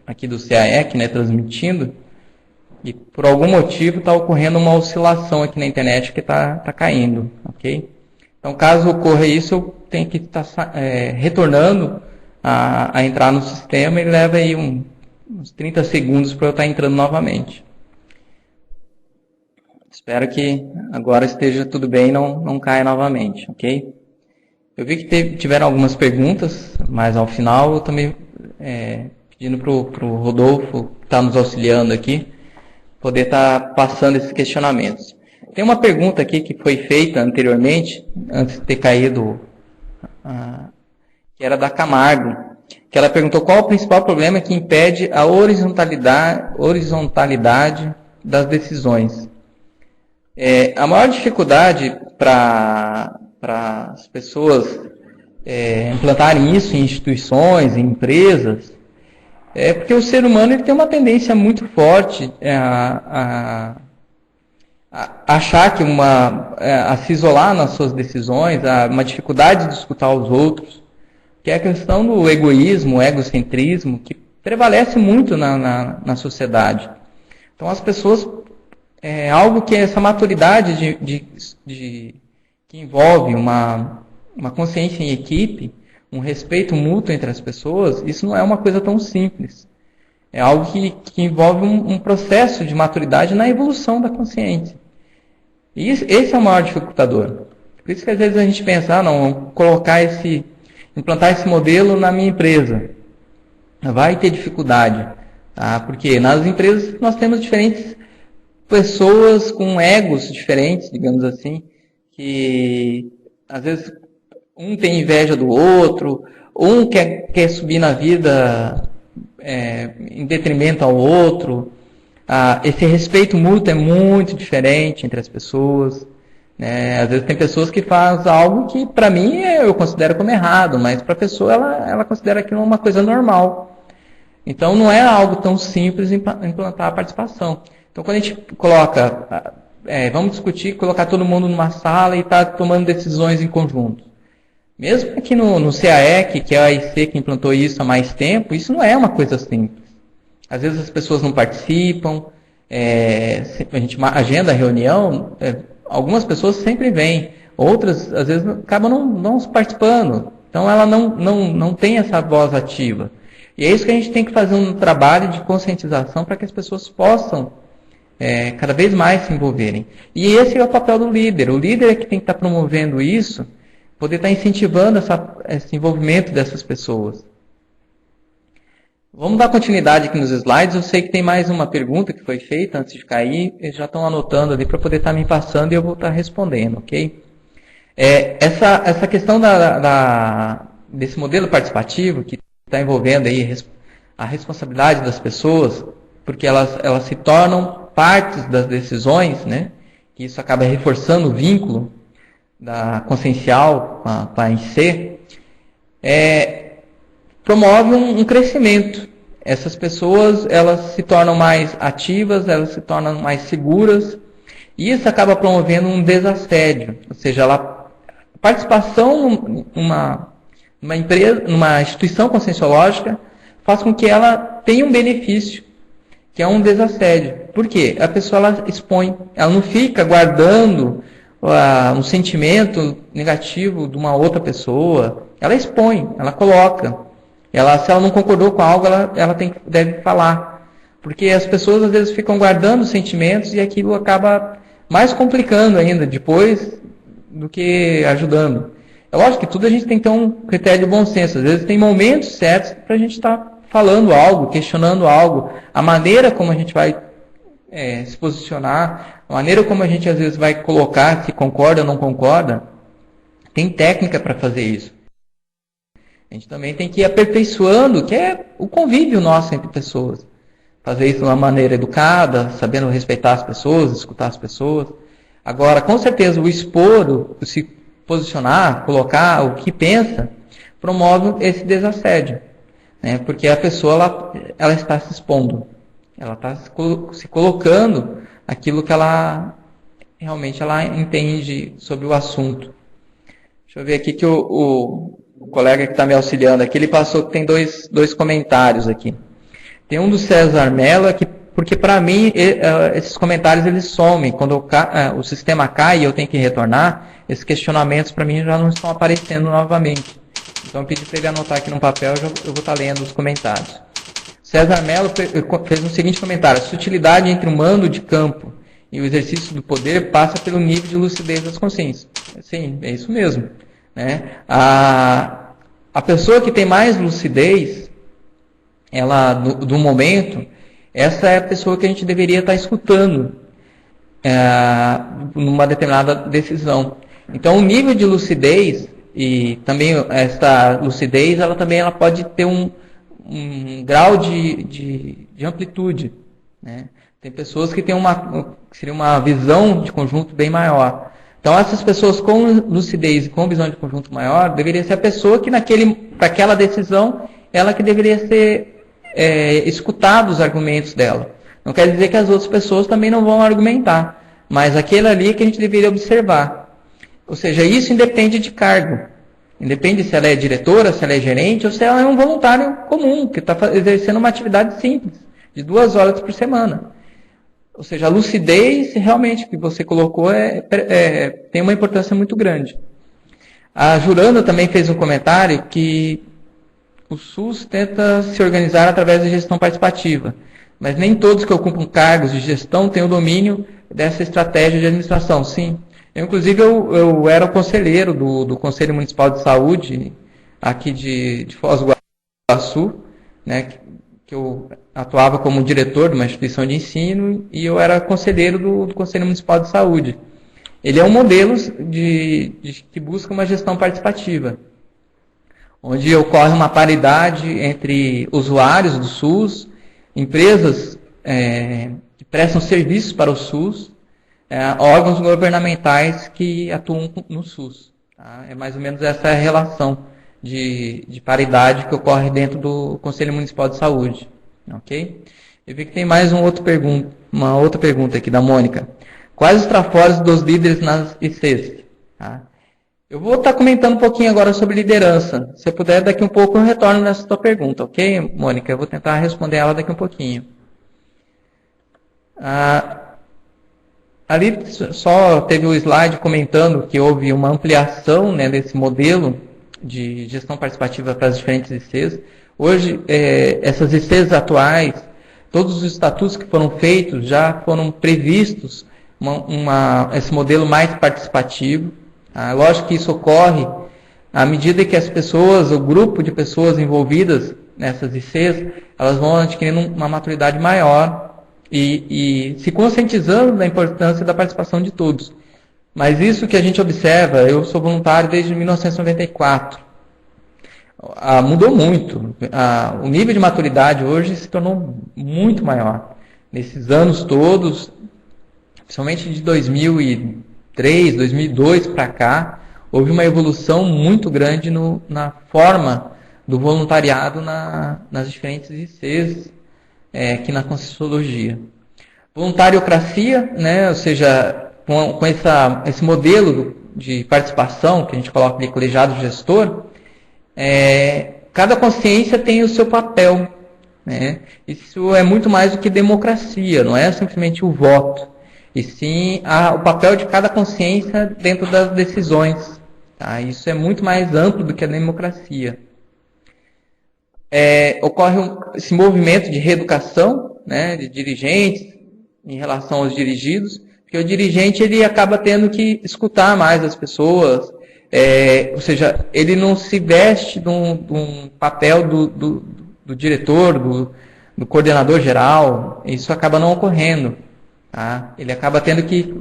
aqui do CAEC, né, transmitindo, e por algum motivo está ocorrendo uma oscilação aqui na internet que está caindo, ok? Então, caso ocorra isso, eu tenho que estar retornando a entrar no sistema e leva aí uns 30 segundos para eu estar entrando novamente. Espero que agora esteja tudo bem e não caia novamente, ok? Eu vi que tiveram algumas perguntas, mas ao final eu também pedindo para o Rodolfo, que está nos auxiliando aqui, poder estar passando esses questionamentos. Tem uma pergunta aqui que foi feita anteriormente, antes de ter caído, que era da Camargo, que ela perguntou qual o principal problema que impede a horizontalidade das decisões. A maior dificuldade para as pessoas implantarem isso em instituições, em empresas, é porque o ser humano ele tem uma tendência muito forte a achar que a se isolar nas suas decisões, uma dificuldade de escutar os outros, que é a questão do egoísmo, o egocentrismo, que prevalece muito na sociedade. Então as pessoas, algo que essa maturidade que envolve uma consciência em equipe, um respeito mútuo entre as pessoas, isso não é uma coisa tão simples. É algo que envolve um processo de maturidade na evolução da consciência. E esse é o maior dificultador. Por isso que às vezes a gente pensa, não, implantar esse modelo na minha empresa. Vai ter dificuldade. Tá? Porque nas empresas nós temos diferentes pessoas com egos diferentes, digamos assim, que às vezes um tem inveja do outro, um quer subir na vida em detrimento ao outro. Esse respeito mútuo é muito diferente entre as pessoas. Né? Às vezes tem pessoas que fazem algo que para mim eu considero como errado, mas para a pessoa ela considera aquilo uma coisa normal. Então não é algo tão simples implantar a participação. Então quando a gente coloca, vamos discutir, colocar todo mundo numa sala e estar tomando decisões em conjunto. Mesmo aqui no CAEC, que é a AIC que implantou isso há mais tempo, isso não é uma coisa simples. Às vezes as pessoas não participam, a gente agenda a reunião, algumas pessoas sempre vêm, outras às vezes acabam não participando. Então ela não tem essa voz ativa. E é isso que a gente tem que fazer um trabalho de conscientização para que as pessoas possam cada vez mais se envolverem. E esse é o papel do líder. O líder é que tem que estar promovendo isso, poder estar incentivando esse envolvimento dessas pessoas. Vamos dar continuidade aqui nos slides. Eu sei que tem mais uma pergunta que foi feita antes de cair. Eles já estão anotando ali para poder estar me passando e eu vou estar respondendo, ok? Essa questão desse modelo participativo que está envolvendo aí a responsabilidade das pessoas, porque elas se tornam partes das decisões, né? Que isso acaba reforçando o vínculo da consciencial com a IC, promove um crescimento. Essas pessoas elas se tornam mais ativas, elas se tornam mais seguras, e isso acaba promovendo um desassédio, ou seja, a participação numa empresa, numa instituição conscienciológica faz com que ela tenha um benefício, que é um desassédio. Por quê? A pessoa ela expõe, ela não fica guardando um sentimento negativo de uma outra pessoa, ela expõe, ela coloca. Se ela não concordou com algo, ela deve falar. Porque as pessoas às vezes ficam guardando sentimentos e aquilo acaba mais complicando ainda depois do que ajudando. É lógico que tudo a gente tem que ter um critério de bom senso. Às vezes tem momentos certos para a gente estar falando algo, questionando algo. A maneira como a gente vai se posicionar, a maneira como a gente às vezes vai colocar se concorda ou não concorda, tem técnica para fazer isso. A gente também tem que ir aperfeiçoando, que é o convívio nosso entre pessoas. Fazer isso de uma maneira educada, sabendo respeitar as pessoas, escutar as pessoas. Agora, com certeza, o expor, o se posicionar, colocar o que pensa, promove esse desassédio. Né? Porque a pessoa ela está se expondo. Ela está se colocando aquilo que ela realmente ela entende sobre o assunto. Deixa eu ver aqui que o colega que está me auxiliando aqui, ele passou que tem dois comentários aqui. Tem um do César Mello, porque para mim esses comentários eles somem. Quando o sistema cai e eu tenho que retornar, esses questionamentos para mim já não estão aparecendo novamente. Então eu pedi para ele anotar aqui no papel, eu vou estar lendo os comentários. César Mello fez o seguinte comentário: a sutilidade entre o mando de campo e o exercício do poder passa pelo nível de lucidez das consciências. Sim, é isso mesmo. Né? A pessoa que tem mais lucidez, ela do momento, essa é a pessoa que a gente deveria estar escutando numa determinada decisão. Então, o nível de lucidez e também essa lucidez, ela pode ter um grau de amplitude. Né? Tem pessoas que têm seria uma visão de conjunto bem maior. Então, essas pessoas com lucidez e com visão de conjunto maior, deveria ser a pessoa que, para aquela decisão, ela que deveria ser escutada os argumentos dela. Não quer dizer que as outras pessoas também não vão argumentar, mas aquele ali é que a gente deveria observar. Ou seja, isso independe de cargo. Independe se ela é diretora, se ela é gerente, ou se ela é um voluntário comum, que está exercendo uma atividade simples, de 2 horas por semana. Ou seja, a lucidez, realmente, que você colocou, tem uma importância muito grande. A Juranda também fez um comentário que o SUS tenta se organizar através da gestão participativa, mas nem todos que ocupam cargos de gestão têm o domínio dessa estratégia de administração. Sim. Inclusive, eu era conselheiro do Conselho Municipal de Saúde, aqui de Foz do Iguaçu, né, que eu atuava como diretor de uma instituição de ensino e eu era conselheiro do Conselho Municipal de Saúde. Ele é um modelo que busca uma gestão participativa, onde ocorre uma paridade entre usuários do SUS, empresas que prestam serviços para o SUS, órgãos governamentais que atuam no SUS. Tá? É mais ou menos essa relação de paridade que ocorre dentro do Conselho Municipal de Saúde. Ok? Eu vi que tem mais uma outra pergunta aqui da Mônica. Quais os trafores dos líderes nas ICs? Tá? Eu vou estar comentando um pouquinho agora sobre liderança. Se eu puder, daqui um pouco eu retorno nessa tua pergunta, ok, Mônica? Eu vou tentar responder ela daqui um pouquinho. Ali só teve o slide comentando que houve uma ampliação, né, desse modelo de gestão participativa para as diferentes ICs. Hoje, essas ICs atuais, todos os estatutos que foram feitos já foram previstos esse modelo mais participativo. Lógico que isso ocorre à medida que as pessoas, o grupo de pessoas envolvidas nessas ICs, elas vão adquirindo uma maturidade maior e se conscientizando da importância da participação de todos. Mas isso que a gente observa, eu sou voluntário desde 1994, mudou muito. O nível de maturidade hoje se tornou muito maior. Nesses anos todos, principalmente de 2003, 2002 para cá, houve uma evolução muito grande na forma do voluntariado nas diferentes ICs aqui na Conscienciologia. Voluntariocracia, né, ou seja, com esse modelo de participação, que a gente coloca de colegiado gestor, cada consciência tem o seu papel. Né? Isso é muito mais do que democracia, não é simplesmente o voto, e sim o papel de cada consciência dentro das decisões. Tá? Isso é muito mais amplo do que a democracia. Ocorre esse movimento de reeducação, né, de dirigentes em relação aos dirigidos, porque o dirigente ele acaba tendo que escutar mais as pessoas, ou seja, ele não se veste de um papel do diretor, do coordenador geral, isso acaba não ocorrendo. Tá? Ele acaba tendo que,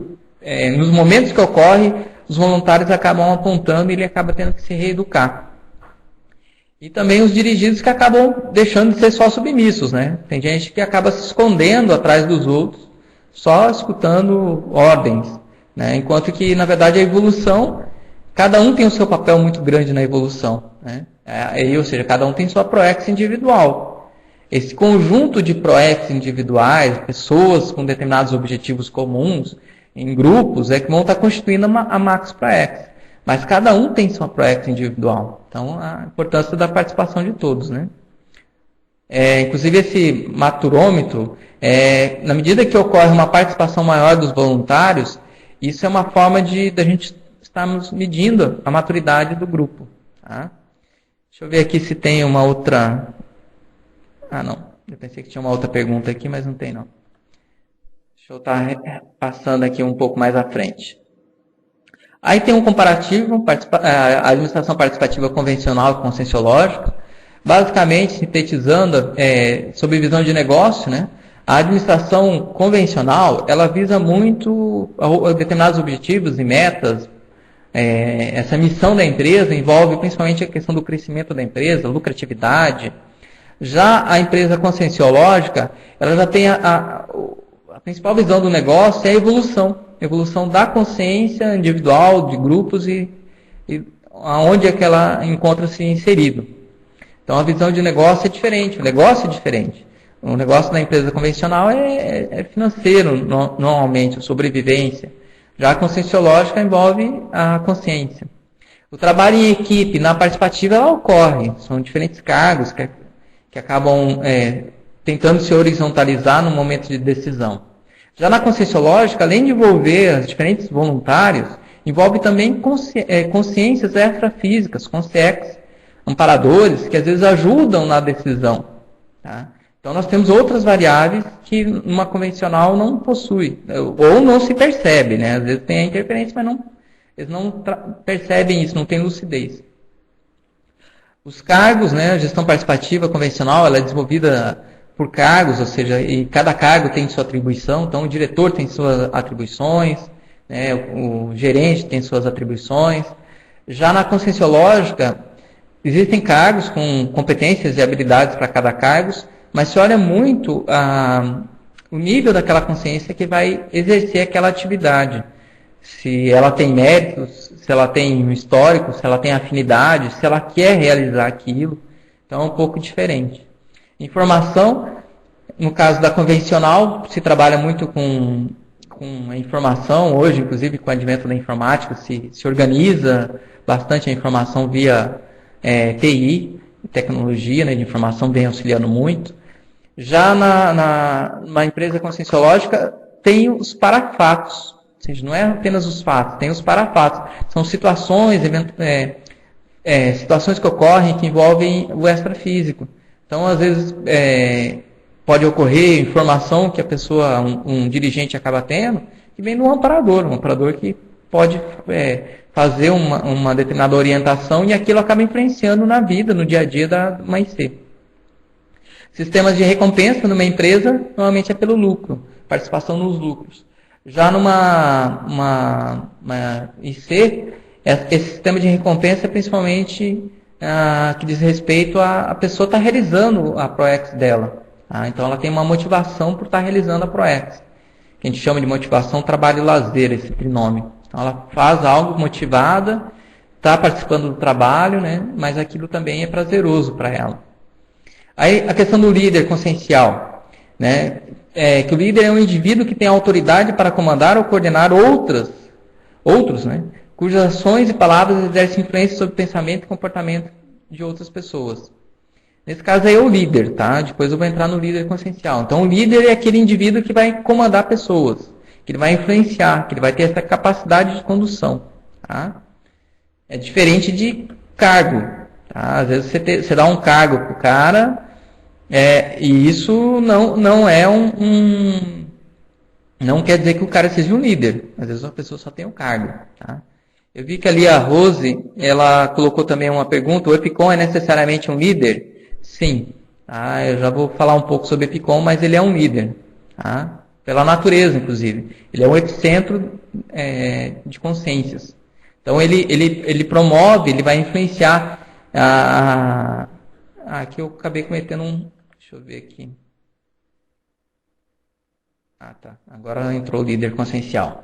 nos momentos que ocorre, os voluntários acabam apontando e ele acaba tendo que se reeducar. E também os dirigidos que acabam deixando de ser só submissos, né? Tem gente que acaba se escondendo atrás dos outros, só escutando ordens, né? Enquanto que, na verdade, a evolução, cada um tem o seu papel muito grande na evolução, né? Ou seja, cada um tem sua proex individual. Esse conjunto de proex individuais, pessoas com determinados objetivos comuns, em grupos, que vão estar constituindo a max proex. Mas cada um tem sua proex individual. Então, a importância da participação de todos, né? Inclusive, esse maturômetro, na medida que ocorre uma participação maior dos voluntários, isso é uma forma da gente estarmos medindo a maturidade do grupo. Tá? Deixa eu ver aqui se tem uma outra... não. Eu pensei que tinha uma outra pergunta aqui, mas não tem, não. Deixa eu estar passando aqui um pouco mais à frente. Aí tem um comparativo, a administração participativa convencional e conscienciológica, basicamente, sintetizando, sob visão de negócio, né, a administração convencional, ela visa muito determinados objetivos e metas. Essa missão da empresa envolve principalmente a questão do crescimento da empresa, lucratividade. Já a empresa conscienciológica, ela já tem a principal visão do negócio é a evolução da consciência individual, de grupos e aonde é que ela encontra-se inserido. Então a visão de negócio é diferente, o negócio é diferente. O negócio da empresa convencional é financeiro, normalmente, a sobrevivência. Já a conscienciológica envolve a consciência. O trabalho em equipe, na participativa, ela ocorre. São diferentes cargos que acabam tentando se horizontalizar no momento de decisão. Já na conscienciológica, além de envolver os diferentes voluntários, envolve também consciências extrafísicas, consciex, amparadores, que às vezes ajudam na decisão. Tá? Então nós temos outras variáveis que uma convencional não possui, ou não se percebe, né? Às vezes tem a interferência, mas eles não percebem isso, não tem lucidez. Os cargos, né, a gestão participativa convencional, ela é desenvolvida por cargos, ou seja, e cada cargo tem sua atribuição, então o diretor tem suas atribuições, né, o gerente tem suas atribuições. Já na conscienciológica, existem cargos com competências e habilidades para cada cargo, mas se olha muito o nível daquela consciência que vai exercer aquela atividade. Se ela tem méritos, se ela tem um histórico, se ela tem afinidade, se ela quer realizar aquilo. Então é um pouco diferente. Informação, no caso da convencional, se trabalha muito com a informação. Hoje, inclusive, com o advento da informática, se organiza bastante a informação via TI, tecnologia, né, de informação vem auxiliando muito. Já na empresa conscienciológica, tem os parafatos. Ou seja, não é apenas os fatos, tem os parafatos. São situações, situações que ocorrem que envolvem o extrafísico. Então, às vezes, pode ocorrer informação que a pessoa, um dirigente acaba tendo, que vem do amparador que pode fazer uma determinada orientação e aquilo acaba influenciando na vida, no dia a dia da IC. Sistemas de recompensa numa empresa, normalmente é pelo lucro, participação nos lucros. Já numa IC, esse sistema de recompensa é principalmente que diz respeito a pessoa estar realizando a ProEx dela. Tá? Então ela tem uma motivação por estar realizando a ProEx. Que a gente chama de motivação, trabalho e lazer, esse trinômio. Então ela faz algo motivada, está participando do trabalho, né? Mas aquilo também é prazeroso para ela. Aí a questão do líder consciencial, né? Que o líder é um indivíduo que tem autoridade para comandar ou coordenar outros, né? Cujas ações e palavras exercem influência sobre o pensamento e comportamento de outras pessoas. Nesse caso aí é o líder, tá? Depois eu vou entrar no líder consciencial. Então o líder é aquele indivíduo que vai comandar pessoas, que ele vai influenciar, que ele vai ter essa capacidade de condução, tá? É diferente de cargo, tá? Às vezes você dá um cargo para o cara, e isso não é não quer dizer que o cara seja um líder. Às vezes a pessoa só tem um cargo, tá? Eu vi que ali a Rose, ela colocou também uma pergunta: o EPICOM é necessariamente um líder? Sim. Tá? Eu já vou falar um pouco sobre o EPICOM, mas ele é um líder. Tá? Pela natureza, inclusive. Ele é um epicentro de consciências. Então ele promove, ele vai influenciar aqui eu acabei cometendo deixa eu ver aqui. Tá. Agora entrou o líder consciencial.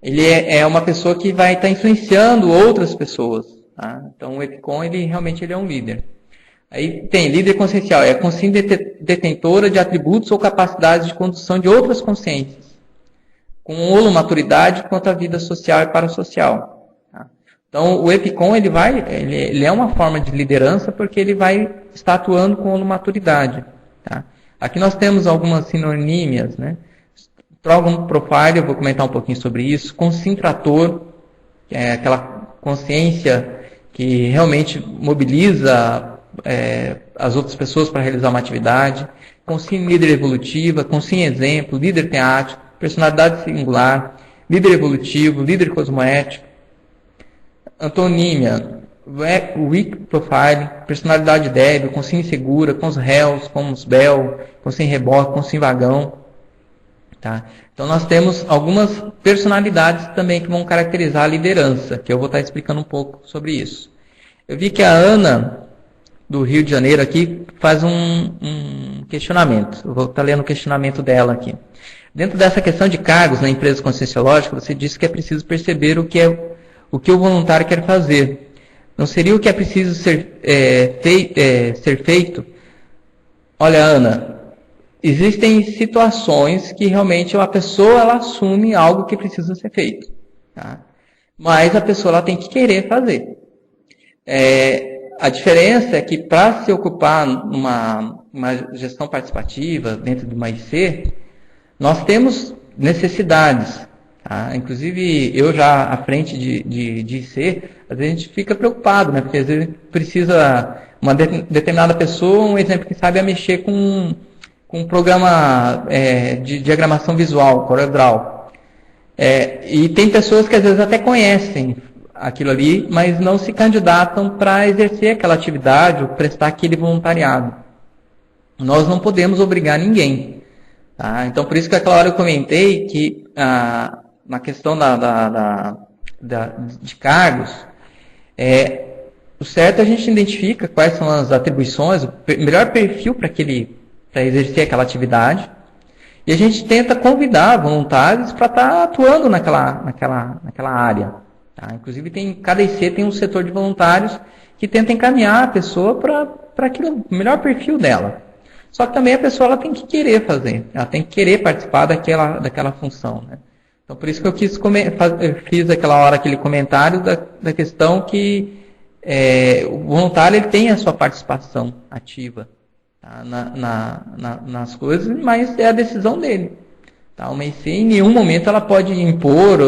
Ele é uma pessoa que vai estar influenciando outras pessoas. Tá? Então o EPICOM, ele realmente é um líder. Aí tem líder consciencial, é a consciência detentora de atributos ou capacidades de condução de outras consciências, com holomaturidade quanto à vida social e parasocial. Tá? Então o EPICOM, ele é uma forma de liderança porque ele vai estar atuando com holomaturidade. Tá? Aqui nós temos algumas sinonímias, né? Trogon Profile, eu vou comentar um pouquinho sobre isso. Concentrator, que é aquela consciência que realmente mobiliza as outras pessoas para realizar uma atividade. Consciência líder evolutiva, consciência exemplo, líder teático, personalidade singular, líder evolutivo, líder cosmoético. Antonímia, weak profile, personalidade débil, consciência segura, cons réus, cons bel, consciência reboque, consciência vagão. Tá? Então nós temos algumas personalidades também que vão caracterizar a liderança, que eu vou estar explicando um pouco sobre isso. Eu vi que a Ana, do Rio de Janeiro, aqui, faz um questionamento. Eu vou estar lendo o questionamento dela aqui. Dentro dessa questão de cargos na empresa conscienciológica, você disse que é preciso perceber o que o voluntário quer fazer. Não seria o que é preciso ser feito? Olha, Ana, existem situações que realmente a pessoa ela assume algo que precisa ser feito. Tá? Mas a pessoa ela tem que querer fazer. A diferença é que para se ocupar numa gestão participativa dentro de uma IC, nós temos necessidades. Tá? Inclusive, eu já à frente de IC, às vezes a gente fica preocupado, né? Porque às vezes precisa uma determinada pessoa, um exemplo que sabe mexer com um programa de diagramação visual, CorelDRAW. E tem pessoas que às vezes até conhecem aquilo ali, mas não se candidatam para exercer aquela atividade ou prestar aquele voluntariado. Nós não podemos obrigar ninguém. Tá? Então, por isso que aquela hora eu comentei que na questão de cargos, o certo é a gente identifica quais são as atribuições, o melhor perfil para exercer aquela atividade, e a gente tenta convidar voluntários para estar atuando naquela área. Tá? Inclusive, cada IC tem um setor de voluntários que tenta encaminhar a pessoa para o melhor perfil dela. Só que também a pessoa ela tem que querer fazer, ela tem que querer participar daquela função. Né? Então, por isso que eu fiz aquela hora aquele comentário da questão que o voluntário ele tem a sua participação ativa, tá? nas coisas, mas é a decisão dele. Tá? Uma IC em nenhum momento ela pode impor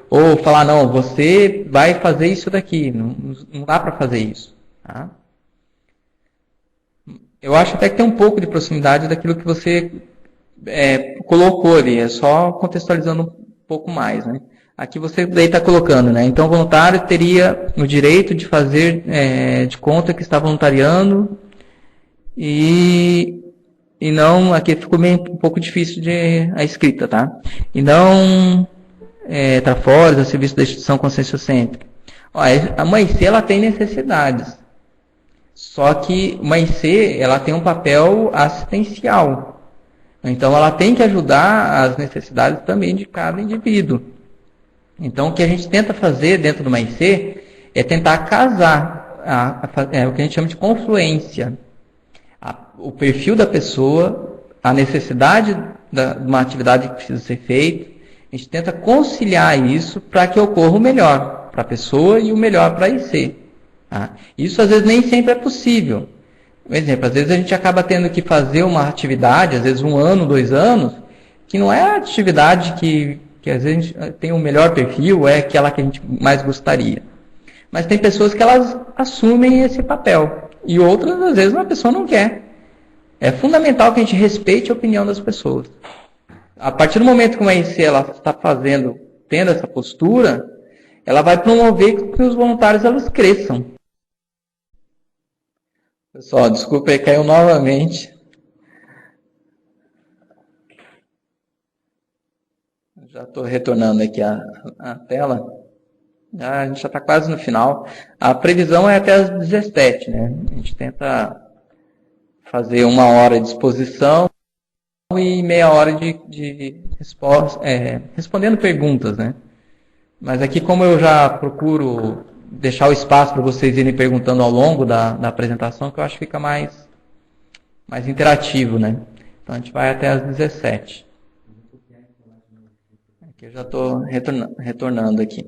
ou falar, não, você vai fazer isso daqui, não dá para fazer isso. Tá? Eu acho até que tem um pouco de proximidade daquilo que você colocou ali, é só contextualizando um pouco mais. Né? Aqui você daí está colocando, né? Então o voluntário teria o direito de fazer de conta que está voluntariando e não, aqui ficou meio um pouco difícil a escrita, tá? E não trafores a serviço da instituição conscienciocêntrica. A mãe IC ela tem necessidades. Só que uma IC, ela tem um papel assistencial. Então, ela tem que ajudar as necessidades também de cada indivíduo. Então, o que a gente tenta fazer dentro de uma IC é tentar casar o que a gente chama de confluência. O perfil da pessoa, a necessidade de uma atividade que precisa ser feita. A gente tenta conciliar isso para que ocorra o melhor para a pessoa e o melhor para a IC. Tá? Isso às vezes nem sempre é possível. Por exemplo, às vezes a gente acaba tendo que fazer uma atividade, às vezes 1 ano, 2 anos, que não é a atividade que às vezes a gente tem o melhor perfil, é aquela que a gente mais gostaria. Mas tem pessoas que elas assumem esse papel, e outras às vezes a pessoa não quer. É fundamental que a gente respeite a opinião das pessoas. A partir do momento que uma IC ela está tendo essa postura, ela vai promover que os voluntários elas cresçam. Pessoal, desculpa aí, caiu novamente. Já estou retornando aqui a tela. A gente já está quase no final. A previsão é até às 17, né? A gente tenta fazer 1 hora de exposição e meia hora de resposta, respondendo perguntas, né? Mas aqui, como eu já procuro deixar o espaço para vocês irem perguntando ao longo da apresentação, que eu acho que fica mais interativo, né? Então, a gente vai até às 17. Aqui eu já estou retornando aqui.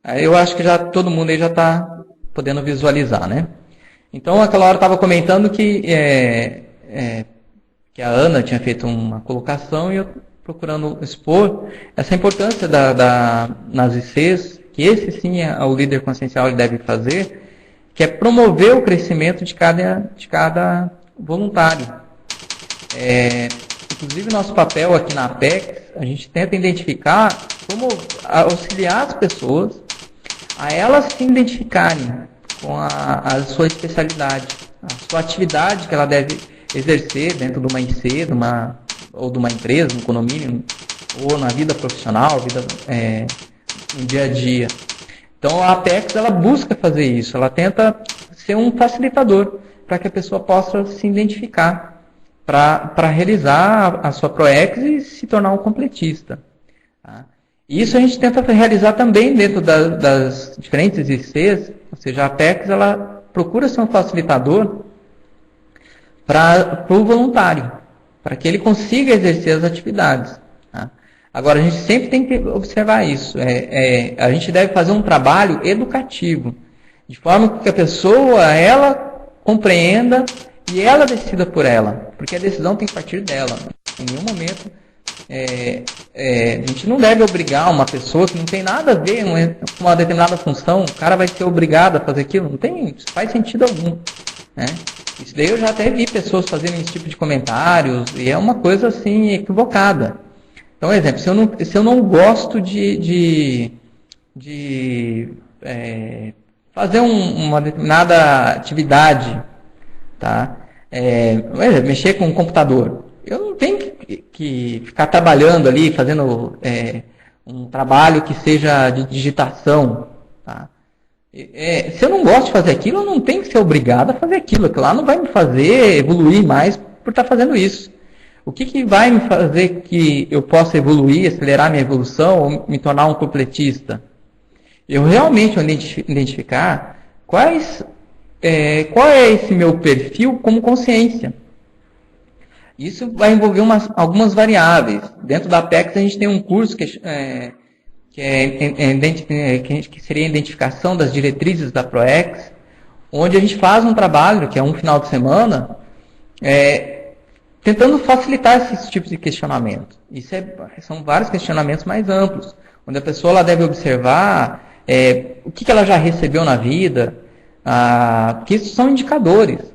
Aí eu acho que já todo mundo aí já está podendo visualizar, né? Então, aquela hora eu estava comentando que a Ana tinha feito uma colocação e eu procurando expor essa importância nas ICs, que esse sim é o líder consciencial ele deve fazer, que é promover o crescimento de cada voluntário. Inclusive, nosso papel aqui na Apex, a gente tenta identificar como auxiliar as pessoas a elas se identificarem com a sua especialidade, a sua atividade que ela deve exercer dentro de uma IC, ou de uma empresa, um condomínio, ou na vida profissional, no dia a dia. Então, a Apex ela busca fazer isso, ela tenta ser um facilitador para que a pessoa possa se identificar para realizar a sua ProEx e se tornar um completista. Tá? Isso a gente tenta realizar também dentro das diferentes ICs, ou seja, a Apex ela procura ser um facilitador para o voluntário, para que ele consiga exercer as atividades. Tá? Agora, a gente sempre tem que observar isso. A gente deve fazer um trabalho educativo, de forma que a pessoa, ela compreenda e ela decida por ela, porque a decisão tem que partir dela. Em nenhum momento, a gente não deve obrigar uma pessoa que não tem nada a ver com uma determinada função, o cara vai ser obrigado a fazer aquilo, não faz sentido algum. Né? Isso daí eu já até vi pessoas fazendo esse tipo de comentários, e é uma coisa assim equivocada. Então, exemplo, se eu não gosto de fazer uma determinada atividade, tá? Mexer com o computador, eu não tenho que ficar trabalhando ali, fazendo um trabalho que seja de digitação. Tá? Se eu não gosto de fazer aquilo, eu não tenho que ser obrigado a fazer aquilo. Aquilo lá não vai me fazer evoluir mais por estar fazendo isso. O que vai me fazer que eu possa evoluir, acelerar minha evolução ou me tornar um completista? Eu realmente identificar qual é esse meu perfil como consciência. Isso vai envolver algumas variáveis. Dentro da Apex a gente tem um curso que seria a identificação das diretrizes da ProEx, onde a gente faz um trabalho, que é um final de semana, tentando facilitar esses tipos de questionamento. São vários questionamentos mais amplos, onde a pessoa ela deve observar o que ela já recebeu na vida, porque isso são indicadores.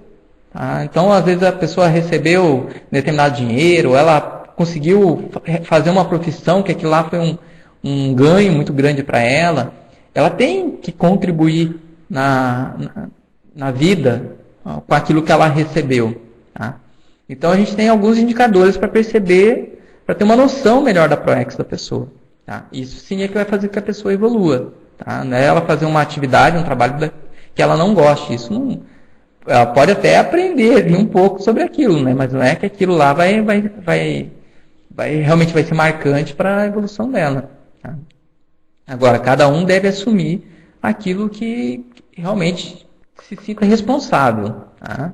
Tá? Então, às vezes, a pessoa recebeu determinado dinheiro, ela conseguiu fazer uma profissão, que aquilo lá foi um ganho muito grande para ela. Ela tem que contribuir na vida com aquilo que ela recebeu. Tá? Então, a gente tem alguns indicadores para perceber, para ter uma noção melhor da ProEx da pessoa. Tá? Isso sim é que vai fazer com que a pessoa evolua. Tá? Não é ela fazer uma atividade, um trabalho que ela não goste. Isso não... Ela pode até aprender um pouco sobre aquilo, né? Mas não é que aquilo lá realmente vai ser marcante para a evolução dela. Tá? Agora, cada um deve assumir aquilo que realmente se sinta responsável. Tá?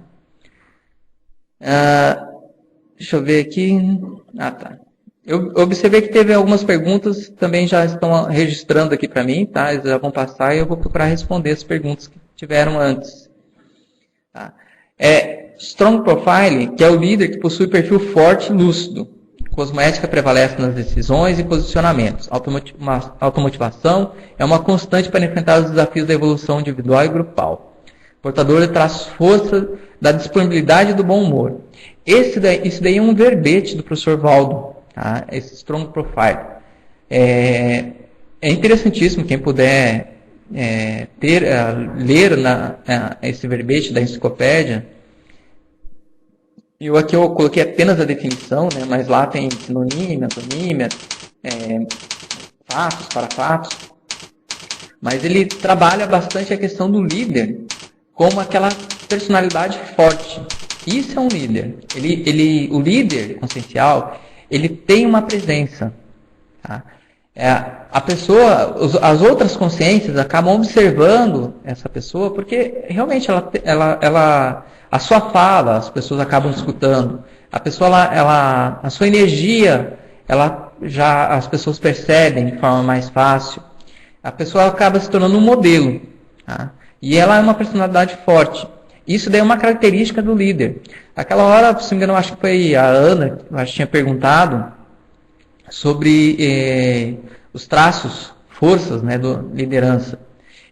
Deixa eu ver aqui. Tá. Eu observei que teve algumas perguntas, também já estão registrando aqui para mim, tá? Eles já vão passar e eu vou procurar responder as perguntas que tiveram antes. Tá? Strong Profile, que é o líder que possui perfil forte e lúcido. Cosmoética prevalece nas decisões e posicionamentos. Automotivação é uma constante para enfrentar os desafios da evolução individual e grupal. Portador de traços força da disponibilidade e do bom humor. Isso daí é um verbete do professor Valdo, tá? Esse Strong Profile. É interessantíssimo quem puder ler esse verbete da enciclopédia. Aqui eu coloquei apenas a definição, né, mas lá tem sinonímia, antonímia, fatos, parafatos. Mas ele trabalha bastante a questão do líder como aquela personalidade forte. Isso é um líder. O líder consciencial, ele tem uma presença. Tá? A pessoa, as outras consciências acabam observando essa pessoa porque realmente a sua fala, as pessoas acabam escutando. A pessoa, a sua energia, as pessoas percebem de forma mais fácil. A pessoa acaba se tornando um modelo. Tá? E ela é uma personalidade forte. Isso daí é uma característica do líder. Aquela hora, se não me engano, acho que foi a Ana, que tinha perguntado sobre os traços, forças, né, do liderança.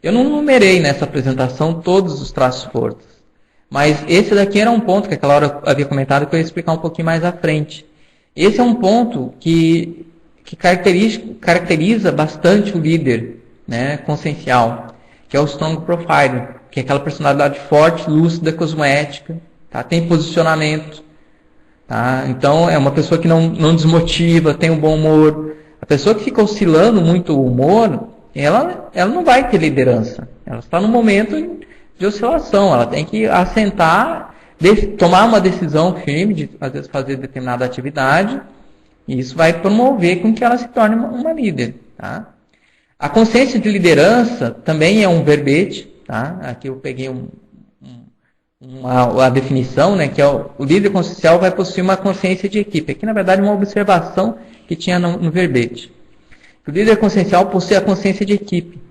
Eu não numerei nessa apresentação todos os traços forças, mas esse daqui era um ponto que aquela hora eu havia comentado que eu ia explicar um pouquinho mais à frente. Esse é um ponto que caracteriza bastante o líder, né, consciencial, que é o Strong Profile, que é aquela personalidade forte, lúcida, cosmoética, tá? Tem posicionamento. Tá? Então, é uma pessoa que não desmotiva, tem um bom humor. A pessoa que fica oscilando muito o humor, ela não vai ter liderança. Ela está num momento de oscilação. Ela tem que assentar tomar uma decisão firme de, às vezes, fazer determinada atividade, e isso vai promover com que ela se torne uma líder. Tá? A consciência de liderança também é um verbete. Tá? Aqui eu peguei a definição, né, que é o líder consciencial vai possuir uma consciência de equipe. Aqui, na verdade, uma observação que tinha no verbete. O líder consciencial possui a consciência de equipe,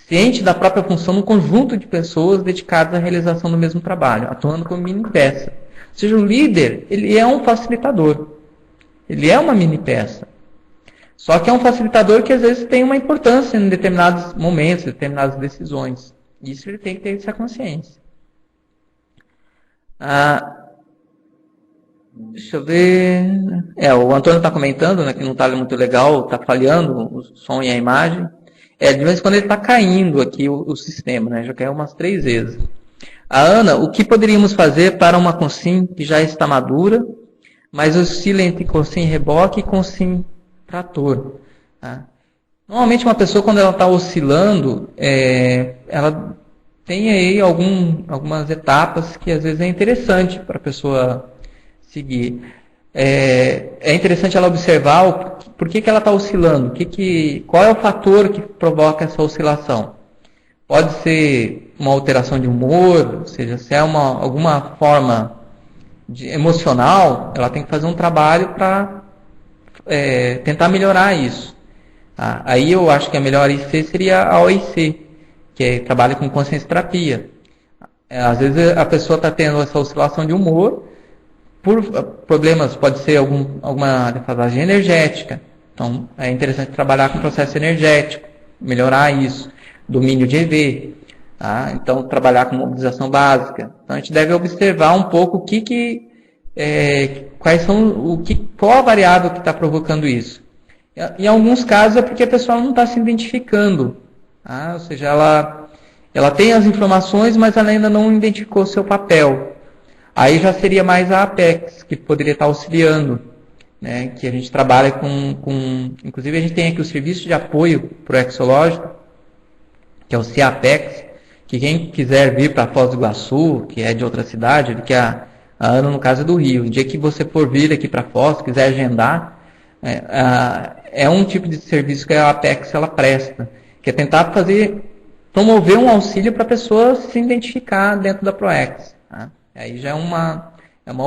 ciente da própria função no conjunto de pessoas dedicadas à realização do mesmo trabalho, atuando como mini peça. Ou seja, o líder, ele é um facilitador. Ele é uma mini peça. Só que é um facilitador que às vezes tem uma importância em determinados momentos, determinadas decisões. Isso ele tem que ter essa consciência. Deixa eu ver. O Antônio está comentando, né, que não está muito legal, está falhando o som e a imagem. De vez em quando ele está caindo aqui o sistema, né, já caiu umas 3 vezes. A Ana, o que poderíamos fazer para uma consim que já está madura, mas oscila entre consim reboque e consim trator? Tá? Normalmente uma pessoa, quando ela está oscilando, ela tem aí algumas etapas que às vezes é interessante para a pessoa seguir. É interessante ela observar por que ela está oscilando, qual é o fator que provoca essa oscilação. Pode ser uma alteração de humor, ou seja, se é alguma forma emocional, ela tem que fazer um trabalho para tentar melhorar isso. Aí eu acho que a melhor IC seria a OIC, que trabalha com consciência terapia. Às vezes a pessoa está tendo essa oscilação de humor por problemas, pode ser alguma defasagem energética. Então é interessante trabalhar com o processo energético, melhorar isso, domínio de EV. Tá? Então trabalhar com mobilização básica. Então a gente deve observar um pouco qual a variável que está provocando isso. Em alguns casos é porque a pessoa não está se identificando. Ou seja, ela tem as informações, mas ela ainda não identificou seu papel. Aí já seria mais a Apex, que poderia estar auxiliando, né? Que a gente trabalha inclusive a gente tem aqui o serviço de apoio para o exológico, que é o CIAPEX, que quem quiser vir para Foz do Iguaçu, que é de outra cidade, que a Ana, no caso, é do Rio. O dia que você for vir aqui para Foz, quiser agendar, é um tipo de serviço que a Apex ela presta, que é tentar promover um auxílio para a pessoa se identificar dentro da ProEx. Tá? Aí já é um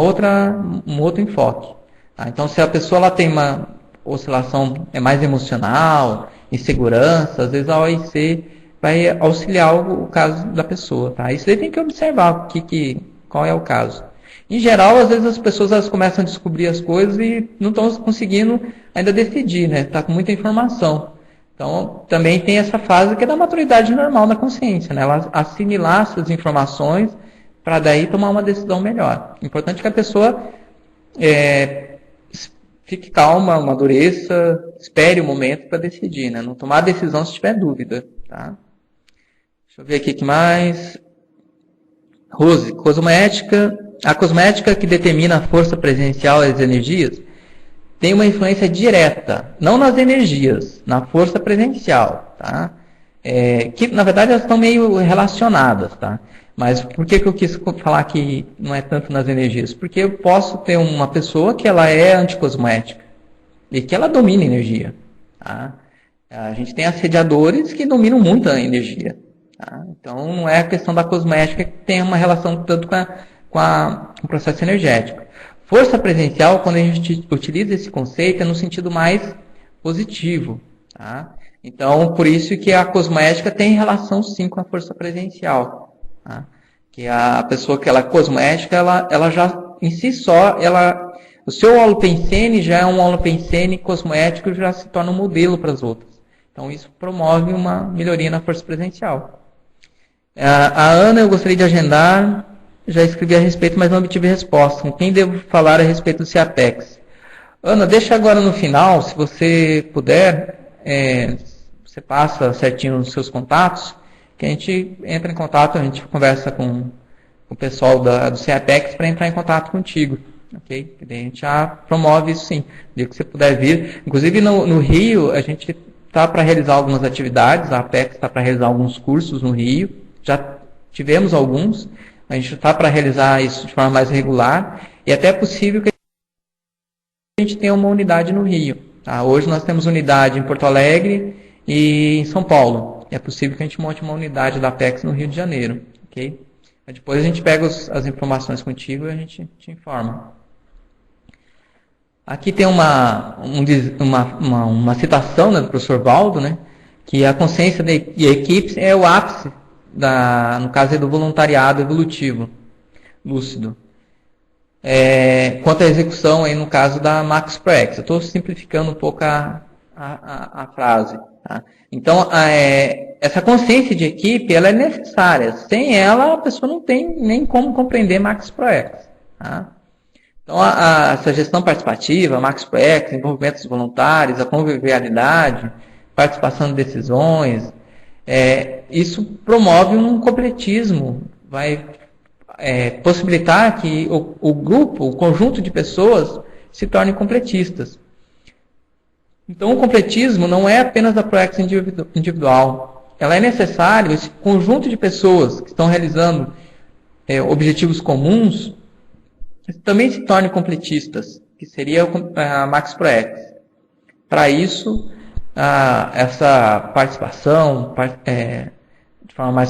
outro enfoque. Tá? Então, se a pessoa ela tem uma oscilação mais emocional, insegurança, às vezes a OIC vai auxiliar o caso da pessoa. Tá? Isso aí tem que observar qual é o caso. Em geral, às vezes as pessoas começam a descobrir as coisas e não estão conseguindo ainda decidir, né? Está com muita informação. Então, também tem essa fase que é da maturidade normal da consciência, né? Ela assimilar essas informações para daí tomar uma decisão melhor. Importante que a pessoa fique calma, amadureça, espere o momento para decidir, né? Não tomar a decisão se tiver dúvida, tá? Deixa eu ver aqui o que mais. Rose, cosmética. A cosmética que determina a força presencial e as energias tem uma influência direta, não nas energias, na força presencial, tá? Que na verdade elas estão meio relacionadas, tá? Mas por que eu quis falar que não é tanto nas energias? Porque eu posso ter uma pessoa que ela é anticosmética e que ela domina a energia, tá? A gente tem assediadores que dominam muito a energia, tá? Então não é a questão da cosmética que tem uma relação tanto com o processo energético. Força presencial, quando a gente utiliza esse conceito, é no sentido mais positivo. Tá? Então, por isso que a cosmética tem relação, sim, com a força presencial. Tá? Que a pessoa que ela é cosmética, ela já, em si só, o seu holopensene já é um holopensene cosmético e já se torna um modelo para as outras. Então, isso promove uma melhoria na força presencial. A Ana, eu gostaria de agendar. Já escrevi a respeito, mas não obtive resposta. Com quem devo falar a respeito do CIAPEX? Ana, deixa agora no final, se você puder, você passa certinho os seus contatos, que a gente entra em contato, a gente conversa com o pessoal do CIAPEX para entrar em contato contigo. Okay? A gente já promove isso sim, no dia que você puder vir. Inclusive no Rio, a gente está para realizar algumas atividades, a APEX está para realizar alguns cursos no Rio, já tivemos alguns. A gente está para realizar isso de forma mais regular e até é possível que a gente tenha uma unidade no Rio. Tá? Hoje nós temos unidade em Porto Alegre e em São Paulo. É possível que a gente monte uma unidade da Apex no Rio de Janeiro. Okay? Depois a gente pega as informações contigo e a gente te informa. Aqui tem uma citação, né, do professor Valdo, né, que a consciência de equipes é o ápice, no caso do voluntariado evolutivo, lúcido. Quanto à execução, aí, no caso da Max Proex, eu estou simplificando um pouco a frase. Tá? Então, essa consciência de equipe ela é necessária. Sem ela, a pessoa não tem nem como compreender Max Proex. Tá? Então, essa gestão participativa, Max Proex, envolvimento dos voluntários, a convivialidade, participação de decisões, isso promove um completismo, vai possibilitar que o grupo, o conjunto de pessoas, se torne completistas. Então, o completismo não é apenas da Proex individual. Ela é necessário, esse conjunto de pessoas que estão realizando objetivos comuns, também se tornem completistas, que seria a Max Proex. Para isso, essa participação, de forma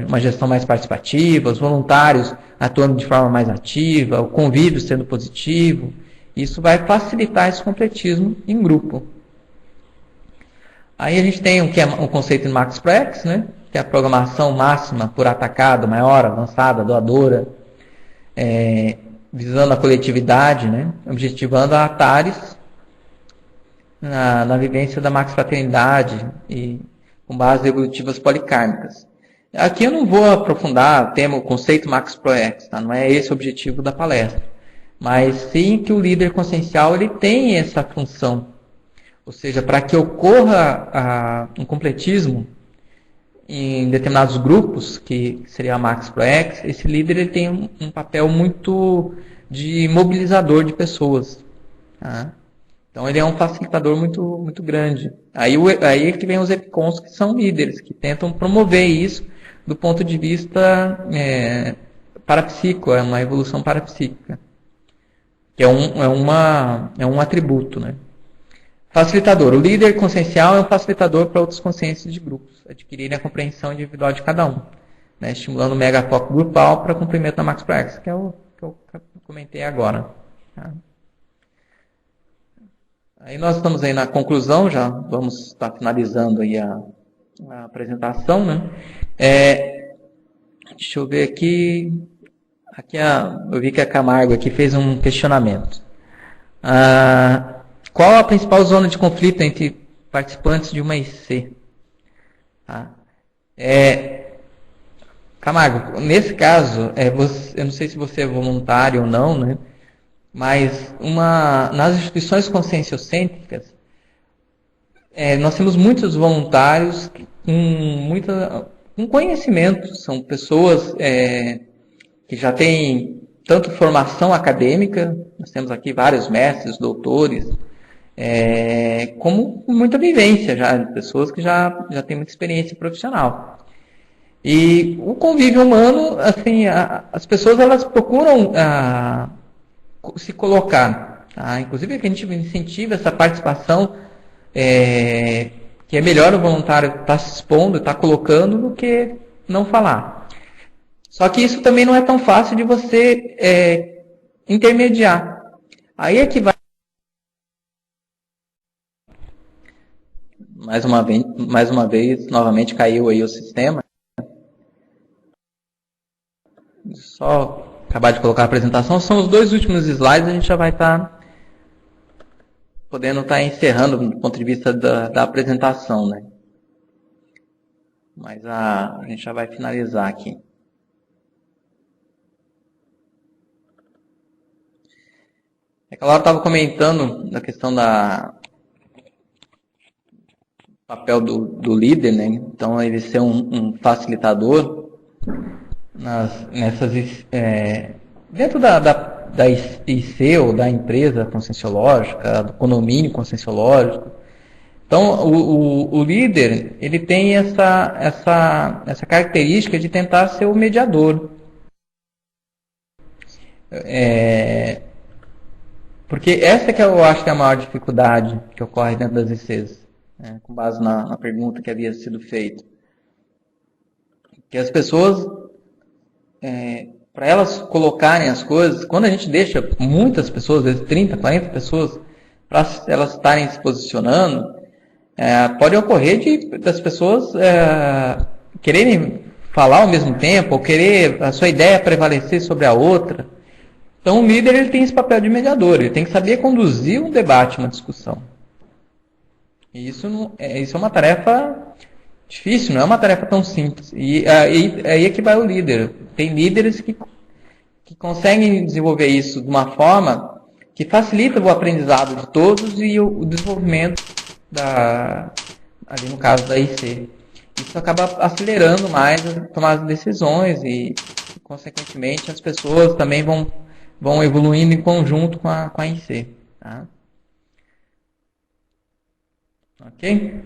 uma gestão mais participativa, os voluntários atuando de forma mais ativa, o convívio sendo positivo, isso vai facilitar esse completismo em grupo. Aí a gente tem o conceito de Max Proex, né, que é a programação máxima por atacado, maior, avançada, doadora, visando a coletividade, né, objetivando a Atares na vivência da Max Fraternidade e com bases evolutivas policármicas. Aqui eu não vou aprofundar o conceito Max Proex, tá? Não é esse o objetivo da palestra, mas sim que o líder consciencial ele tem essa função, ou seja, para que ocorra um completismo em determinados grupos, que seria a Max Proex, esse líder ele tem um papel muito de mobilizador de pessoas. Tá? Então ele é um facilitador muito, muito grande. Aí é que vem os epicons, que são líderes, que tentam promover isso do ponto de vista parapsíquico, uma evolução parapsíquica, que é um atributo, né? Facilitador. O líder consciencial é um facilitador para outras consciências de grupos adquirirem a compreensão individual de cada um, né? Estimulando o megafoco grupal para cumprimento da Max Proex, que é o que eu comentei agora. Tá? Aí nós estamos aí na conclusão, já vamos estar finalizando aí a apresentação, né? Deixa eu ver aqui. Eu vi que a Camargo aqui fez um questionamento. Qual a principal zona de conflito entre participantes de uma IC? Tá? Camargo, nesse caso, eu não sei se você é voluntário ou não, né? Mas nas instituições conscienciocêntricas, nós temos muitos voluntários com conhecimento, são pessoas que já têm tanto formação acadêmica, nós temos aqui vários mestres, doutores, como muita vivência já, de pessoas que já têm muita experiência profissional. E o convívio humano, assim, as pessoas elas procuram se colocar. Tá? Inclusive, que a gente incentiva essa participação, que é melhor o voluntário estar se expondo, estar colocando, do que não falar. Só que isso também não é tão fácil de você intermediar. Aí é que vai. Mais uma vez, novamente caiu aí o sistema. Só acabar de colocar a apresentação. São os 2 últimos slides, a gente já vai estar podendo estar encerrando do ponto de vista da apresentação, né? Mas a gente já vai finalizar aqui. Aquela hora eu estava comentando da questão papel do líder, né? Então ele ser um facilitador dentro da IC ou da empresa conscienciológica, do condomínio conscienciológico. Então o líder ele tem essa característica de tentar ser o mediador. Porque essa que eu acho que é a maior dificuldade que ocorre dentro das ICs, né, com base na pergunta que havia sido feita. Que as pessoas, para elas colocarem as coisas, quando a gente deixa muitas pessoas, às vezes 30, 40 pessoas, para elas estarem se posicionando, pode ocorrer das pessoas quererem falar ao mesmo tempo, ou querer a sua ideia prevalecer sobre a outra. Então o líder ele tem esse papel de mediador, ele tem que saber conduzir um debate, uma discussão. E isso é uma tarefa difícil, não é uma tarefa tão simples. E aí é que vai o líder. Tem líderes que conseguem desenvolver isso de uma forma que facilita o aprendizado de todos e o desenvolvimento ali no caso da IC. Isso acaba acelerando mais a tomada de decisões e, consequentemente, as pessoas também vão evoluindo em conjunto com a IC. Tá? Ok?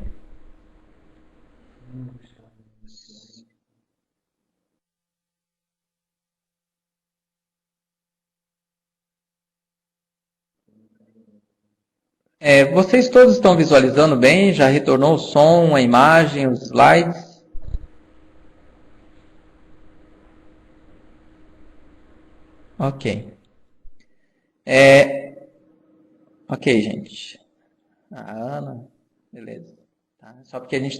Vocês todos estão visualizando bem? Já retornou o som, a imagem, os slides? Ok. Ok, gente. A Ana, beleza. Tá? Só porque a gente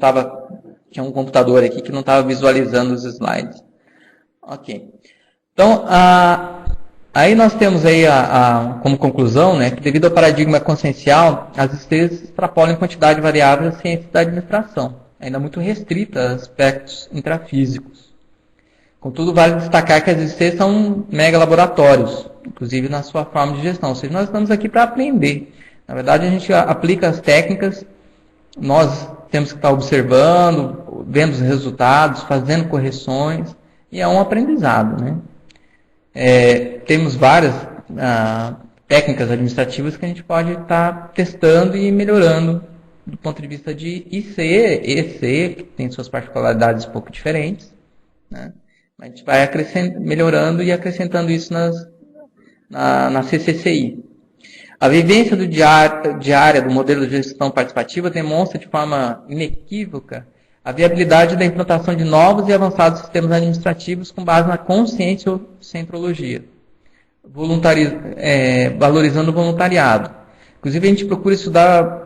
tinha um computador aqui que não estava visualizando os slides. Ok. Então, aí nós temos aí como conclusão, né, que devido ao paradigma consciencial, as ICs extrapolam em quantidade variável a ciência da administração, ainda muito restrita a aspectos intrafísicos. Contudo, vale destacar que as ICs são mega laboratórios, inclusive na sua forma de gestão. Ou seja, nós estamos aqui para aprender. Na verdade, a gente aplica as técnicas, nós temos que estar observando, vendo os resultados, fazendo correções, e é um aprendizado, né? Temos várias técnicas administrativas que a gente pode estar testando e melhorando do ponto de vista de IC, EC, que tem suas particularidades um pouco diferentes, né? A gente vai melhorando e acrescentando isso na CCCI. A vivência diária do modelo de gestão participativa demonstra de forma inequívoca a viabilidade da implantação de novos e avançados sistemas administrativos com base na conscienciocentrologia, valorizando o voluntariado. Inclusive, a gente procura estudar,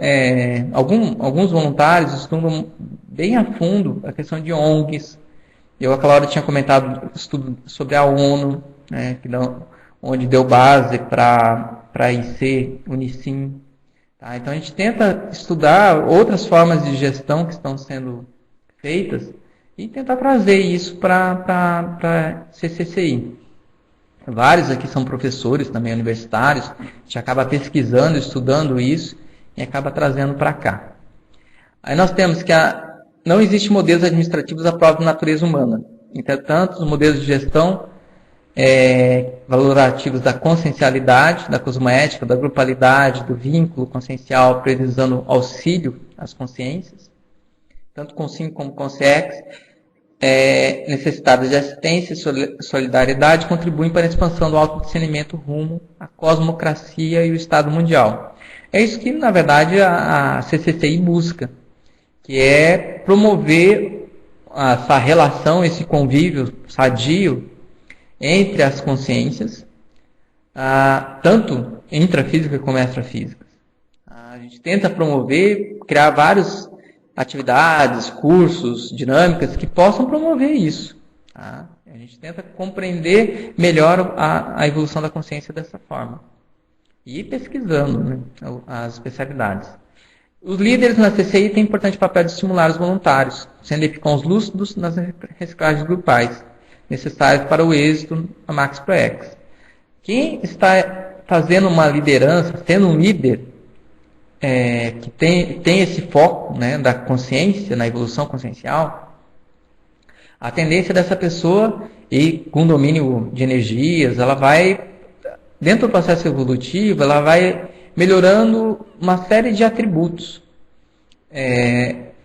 alguns voluntários estudam bem a fundo a questão de ONGs. Aquela hora tinha comentado estudo sobre a ONU, né, onde deu base para a IC, Unicim. Tá? Então, a gente tenta estudar outras formas de gestão que estão sendo feitas e tentar trazer isso para a CCCI. Vários aqui são professores também universitários, a gente acaba pesquisando, estudando isso e acaba trazendo para cá. Aí nós temos que não existem modelos administrativos à prova de natureza humana. Entretanto, os modelos de gestão valorativos da consciencialidade, da cosmoética, da grupalidade, do vínculo consciencial, priorizando auxílio às consciências, tanto Consim como Consciex, necessitadas de assistência e solidariedade, contribuem para a expansão do autodiscernimento rumo à cosmocracia e o Estado mundial. É isso que, na verdade, a CCCI busca, que é promover essa relação, esse convívio sadio entre as consciências, tanto intrafísicas como extrafísicas. A gente tenta promover, criar várias atividades, cursos, dinâmicas que possam promover isso. Tá? A gente tenta compreender melhor a evolução da consciência dessa forma. E pesquisando, né, as especialidades. Os líderes na CCI têm importante papel de estimular os voluntários, sendo epicons lúcidos nas reciclagens grupais, necessárias para o êxito da Max ProEx. Quem está fazendo uma liderança, sendo um líder que tem esse foco, né, da consciência, na evolução consciencial, a tendência dessa pessoa, e com domínio de energias, ela vai, dentro do processo evolutivo, ela vai melhorando uma série de atributos,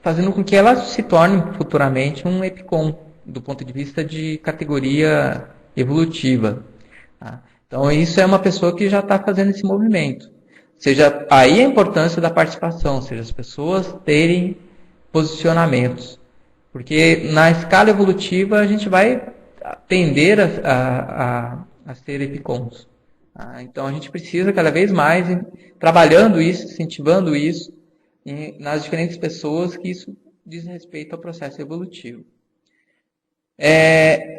fazendo com que ela se torne futuramente um epicom, do ponto de vista de categoria evolutiva. Tá? Então, isso é uma pessoa que já está fazendo esse movimento. Ou seja, aí a importância da participação, ou seja, as pessoas terem posicionamentos. Porque na escala evolutiva a gente vai tender a ser epicons. Então a gente precisa cada vez mais ir trabalhando isso, incentivando isso nas diferentes pessoas, que isso diz respeito ao processo evolutivo.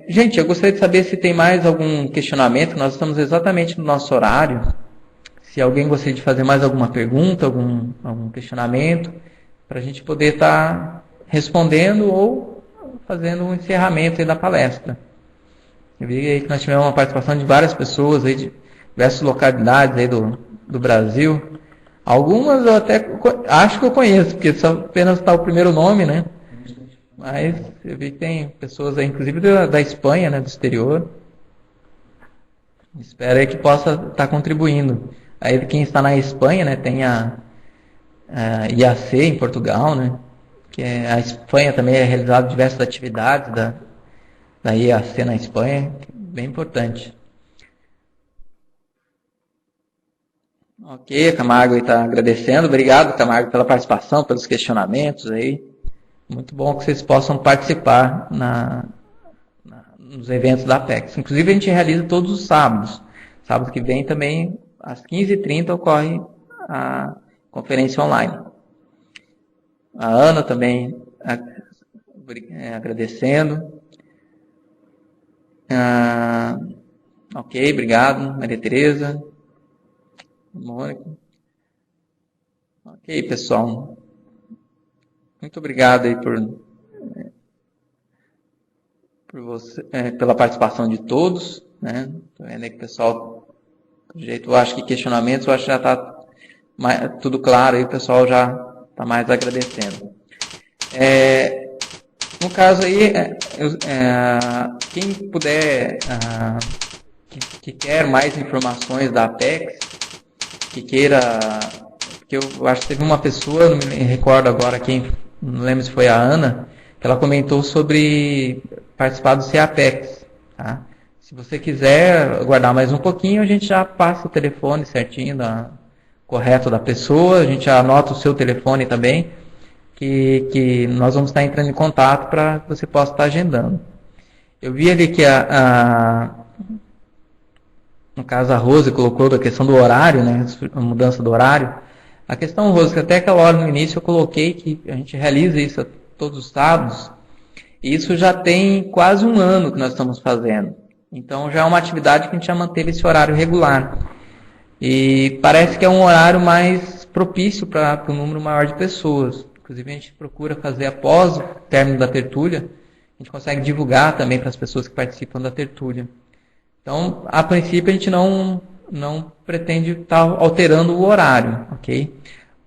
Gente, eu gostaria de saber se tem mais algum questionamento. Nós estamos exatamente no nosso horário. Se alguém gostaria de fazer mais alguma pergunta, algum questionamento, para a gente poder estar respondendo ou fazendo um encerramento aí da palestra. Eu vi aí que nós tivemos uma participação de várias pessoas aí de diversas localidades aí do Brasil. Algumas eu até acho que eu conheço, porque só apenas está o primeiro nome, né? Mas eu vi que tem pessoas aí, inclusive da Espanha, né, do exterior. Espero aí que possa estar contribuindo. Aí quem está na Espanha, né, tem a IAC em Portugal, né? Que a Espanha também é realizado diversas atividades da IAC na Espanha, bem importante. Ok, a Camargo está agradecendo. Obrigado, Camargo, pela participação, pelos questionamentos aí. Muito bom que vocês possam participar nos eventos da Apex. Inclusive, a gente realiza todos os sábados. Sábado que vem também, às 15h30, ocorre a conferência online. A Ana também agradecendo. Ok, obrigado, Maria Tereza. Mônica. Ok, pessoal. Muito obrigado aí por você, pela participação de todos, né? Tô vendo aí que o pessoal, do jeito, eu acho que questionamentos, eu acho que já está tudo claro aí, o pessoal já está mais agradecendo. No caso aí, quem puder, que quer mais informações da Apex, que queira, porque eu acho que teve uma pessoa, não me recordo agora quem, não lembro se foi a Ana, que ela comentou sobre participar do CAPEX. Tá? Se você quiser aguardar mais um pouquinho, a gente já passa o telefone certinho correto da pessoa, a gente já anota o seu telefone também, que nós vamos estar entrando em contato para que você possa estar agendando. Eu vi ali que no caso a Rose colocou da questão do horário, né, a mudança do horário. A questão, Rose, que até aquela hora no início eu coloquei que a gente realiza isso todos os sábados, e isso já tem quase um ano que nós estamos fazendo. Então já é uma atividade que a gente já manteve esse horário regular. E parece que é um horário mais propício para um número maior de pessoas. Inclusive a gente procura fazer após o término da tertúlia, a gente consegue divulgar também para as pessoas que participam da tertúlia. Então, a princípio, a gente não pretende estar alterando o horário, ok?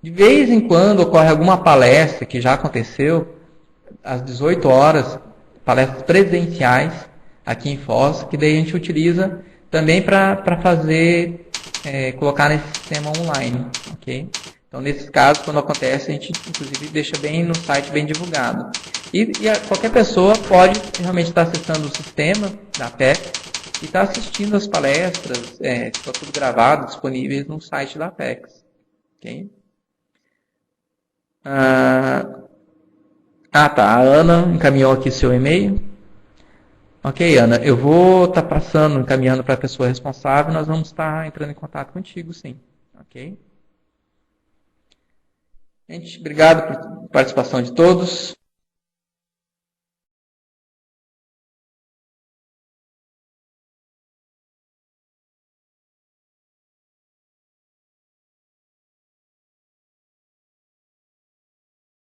De vez em quando ocorre alguma palestra, que já aconteceu, às 18 horas, palestras presenciais aqui em Foz, que daí a gente utiliza também para fazer, colocar nesse sistema online, ok? Então, nesses casos, quando acontece, a gente, inclusive, deixa bem no site, bem divulgado. E qualquer pessoa pode realmente estar acessando o sistema da Apex, e está assistindo as palestras, está tudo gravado, disponíveis no site da Apex. Okay? Tá, a Ana encaminhou aqui seu e-mail. Ok, Ana, eu vou estar encaminhando para a pessoa responsável, nós vamos estar entrando em contato contigo, sim. Ok? Gente, obrigado por participação de todos.